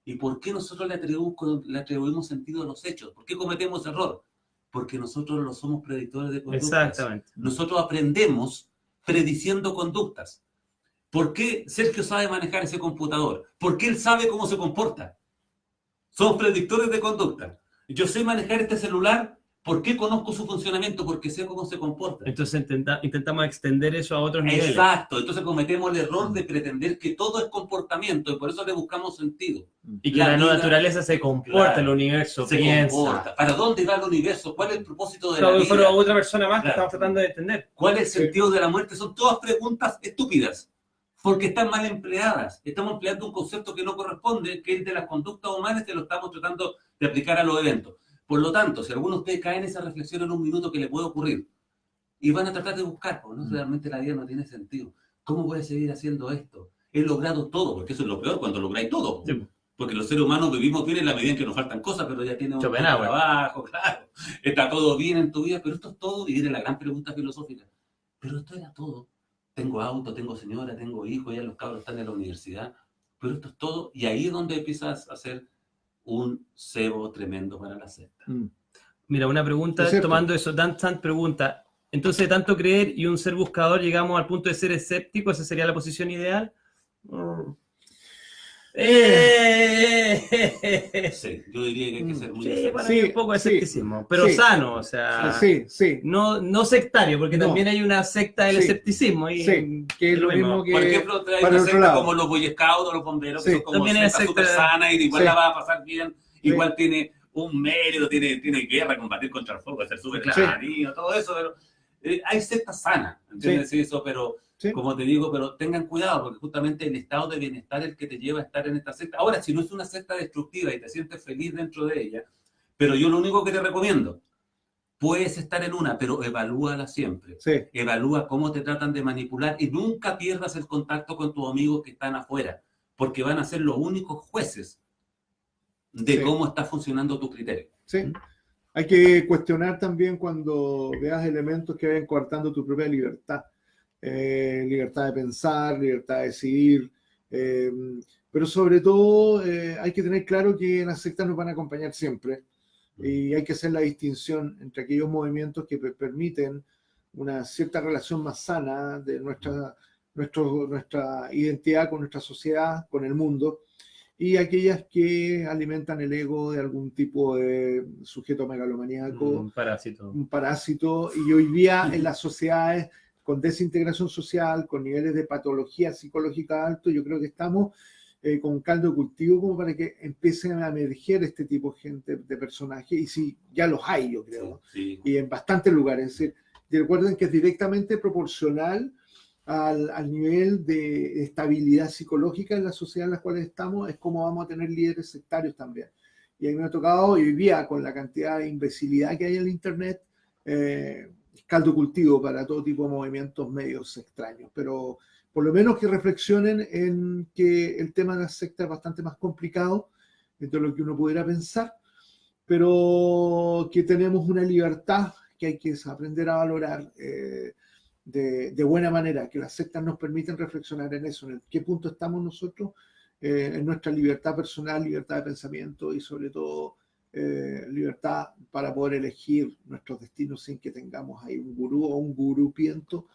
¿Y por qué nosotros le atribuimos sentido a los hechos? ¿Por qué cometemos error? Porque nosotros no somos predictores de conductas. Exactamente. Nosotros aprendemos prediciendo conductas. ¿Por qué Sergio sabe manejar ese computador? Porque él sabe cómo se comporta. Somos predictores de conducta. Yo sé manejar este celular. ¿Por qué conozco su funcionamiento? Porque sé cómo se comporta. Entonces intentamos extender eso a otros niveles. Exacto. Entonces cometemos el error de pretender que todo es comportamiento y por eso le buscamos sentido. Y que la naturaleza se comporta, Claro, el universo se piensa. comporta. ¿Para dónde va el universo? ¿Cuál es el propósito de la Claro, vida? pero otra persona más que Claro. estamos tratando de entender. ¿Cuál es el sentido de la muerte? Son todas preguntas estúpidas, porque están mal empleadas. Estamos empleando un concepto que no corresponde, que es de las conductas humanas, que lo estamos tratando de aplicar a los eventos. Por lo tanto, si alguno de ustedes cae en esa reflexión en un minuto que le puede ocurrir, y van a tratar de buscar, pues, ¿no? Realmente la vida no tiene sentido. ¿Cómo voy a seguir haciendo esto? He logrado todo, porque eso es lo peor cuando lográis todo. Sí. Porque los seres humanos vivimos bien en la medida en que nos faltan cosas, pero ya tienes un Schopenhauer. trabajo, claro. Está todo bien en tu vida, pero esto es todo, y viene la gran pregunta filosófica. Pero esto era todo. Tengo auto, tengo señora, tengo hijos, ya los cabros están en la universidad, pero esto es todo, y ahí es donde empiezas a hacer un cebo tremendo para la secta. Mira, una pregunta, Es cierto. tomando eso, Dan pregunta, entonces de tanto creer y un ser buscador llegamos al punto de ser escéptico, ¿esa sería la posición ideal? Sí, yo diría que hay que ser muy Sí, escéptico. para Sí, mí un poco de sí, escepticismo, pero sí. sano, o sea, Sí, sí. no sectario, porque No. también hay una secta del Sí. escepticismo. Y, Sí, que es lo mismo que Por ejemplo, hay para una el otro secta lado. como los Boy Scouts o los bomberos, Sí. que son como También hay sectas súper sectas- sanas y igual Sí. la va a pasar bien, Sí. igual tiene un mérito, tiene guerra, combatir contra el fuego, ser súper Sí. entretenido, todo eso, pero hay sectas sanas, ¿entiendes? Sí. Eso, pero Sí. como te digo, pero tengan cuidado, porque justamente el estado de bienestar es el que te lleva a estar en esta secta. Ahora, si no es una secta destructiva y te sientes feliz dentro de ella, pero yo lo único que te recomiendo, puedes estar en una, pero evalúala siempre. Sí, Evalúa cómo te tratan de manipular y nunca pierdas el contacto con tus amigos que están afuera, porque van a ser los únicos jueces de Sí. cómo está funcionando tu criterio. sí. Hay que cuestionar también cuando veas elementos que vayan coartando tu propia libertad. Libertad de pensar, libertad de decidir. Pero sobre todo hay que tener claro que las sectas nos van a acompañar siempre. Y hay que hacer la distinción entre aquellos movimientos que permiten una cierta relación más sana de nuestra identidad con nuestra sociedad, con el mundo, y aquellas que alimentan el ego de algún tipo de sujeto megalomaníaco, un parásito. un parásito, y hoy día en las sociedades con desintegración social, con niveles de patología psicológica altos, yo creo que estamos con un caldo de cultivo como para que empiecen a emerger este tipo de gente, de personajes, y sí, ya los hay, yo creo, Sí. y en bastantes lugares. Es decir, y recuerden que es directamente proporcional al nivel de estabilidad psicológica en la sociedad en la cual estamos, es como vamos a tener líderes sectarios también. Y a mí me ha tocado, y hoy día, con la cantidad de imbecilidad que hay en el Internet, caldo cultivo para todo tipo de movimientos medios extraños, pero por lo menos que reflexionen en que el tema de las sectas es bastante más complicado de lo que uno pudiera pensar, pero que tenemos una libertad que hay que aprender a valorar de buena manera, que las sectas nos permiten reflexionar en eso, en qué punto estamos nosotros, en nuestra libertad personal, libertad de pensamiento y sobre todo libertad para poder elegir nuestros destinos sin que tengamos ahí un gurú o un gurupiento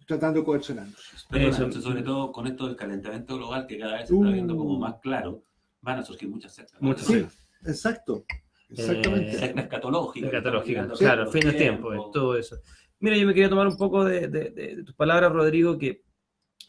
tratando de coercionarnos. Pero sobre todo con esto del calentamiento global que cada vez se está viendo como más claro, van a surgir muchas sectas. Sí, exacto. Exactamente. Sectas escatológicas. Claro, fin del tiempo, todo eso. Mira, yo me quería tomar un poco de tus palabras, Rodrigo, que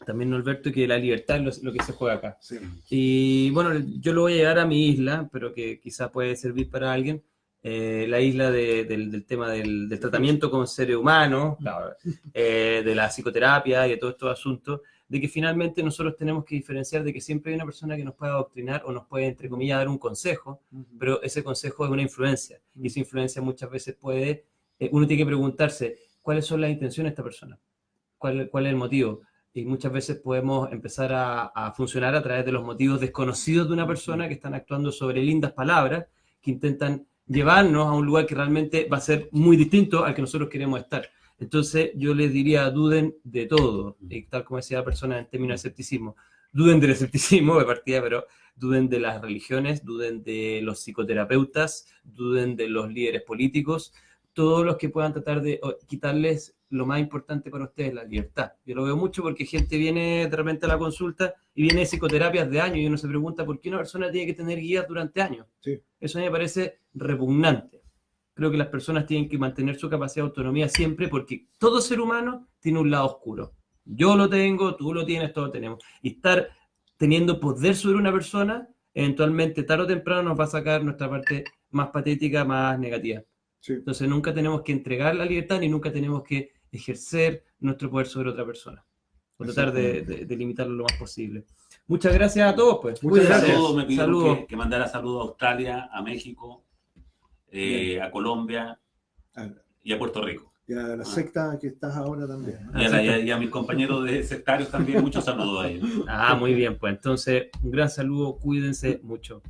también Norberto, que la libertad es lo que se juega acá. Sí. Y bueno, yo lo voy a llevar a mi isla, pero que quizá puede servir para alguien. La isla del tema del tratamiento con seres humanos, claro, de la psicoterapia y de todos estos asuntos, de que finalmente nosotros tenemos que diferenciar de que siempre hay una persona que nos puede adoctrinar o nos puede, entre comillas, dar un consejo, pero ese consejo es una influencia, y esa influencia muchas veces puede, uno tiene que preguntarse, ¿cuáles son las intenciones de esta persona? ¿Cuál es el motivo? Y muchas veces podemos empezar a funcionar a través de los motivos desconocidos de una persona que están actuando sobre lindas palabras, que intentan llevarnos a un lugar que realmente va a ser muy distinto al que nosotros queremos estar. Entonces yo les diría, duden de todo, y tal como decía la persona en términos de escepticismo, duden del escepticismo de partida, pero duden de las religiones, duden de los psicoterapeutas, duden de los líderes políticos, todos los que puedan tratar de quitarles lo más importante para ustedes, la libertad. Yo lo veo mucho porque gente viene de repente a la consulta y viene de psicoterapias de años y uno se pregunta por qué una persona tiene que tener guías durante años. Sí. Eso a mí me parece repugnante. Creo que las personas tienen que mantener su capacidad de autonomía siempre porque todo ser humano tiene un lado oscuro. Yo lo tengo, tú lo tienes, todos lo tenemos. Y estar teniendo poder sobre una persona, eventualmente, tarde o temprano, nos va a sacar nuestra parte más patética, más negativa. Sí. Entonces nunca tenemos que entregar la libertad ni nunca tenemos que ejercer nuestro poder sobre otra persona. O tratar de limitarlo lo más posible. Muchas gracias a todos, pues. Muchas gracias. Me pidieron Saludos. que mandara saludos a Australia, a México, a Colombia y a Puerto Rico. Y a la secta que estás ahora también, ¿no? Y a mis compañeros de sectarios también, muchos saludos a ellos. Muy bien, pues entonces un gran saludo, cuídense mucho.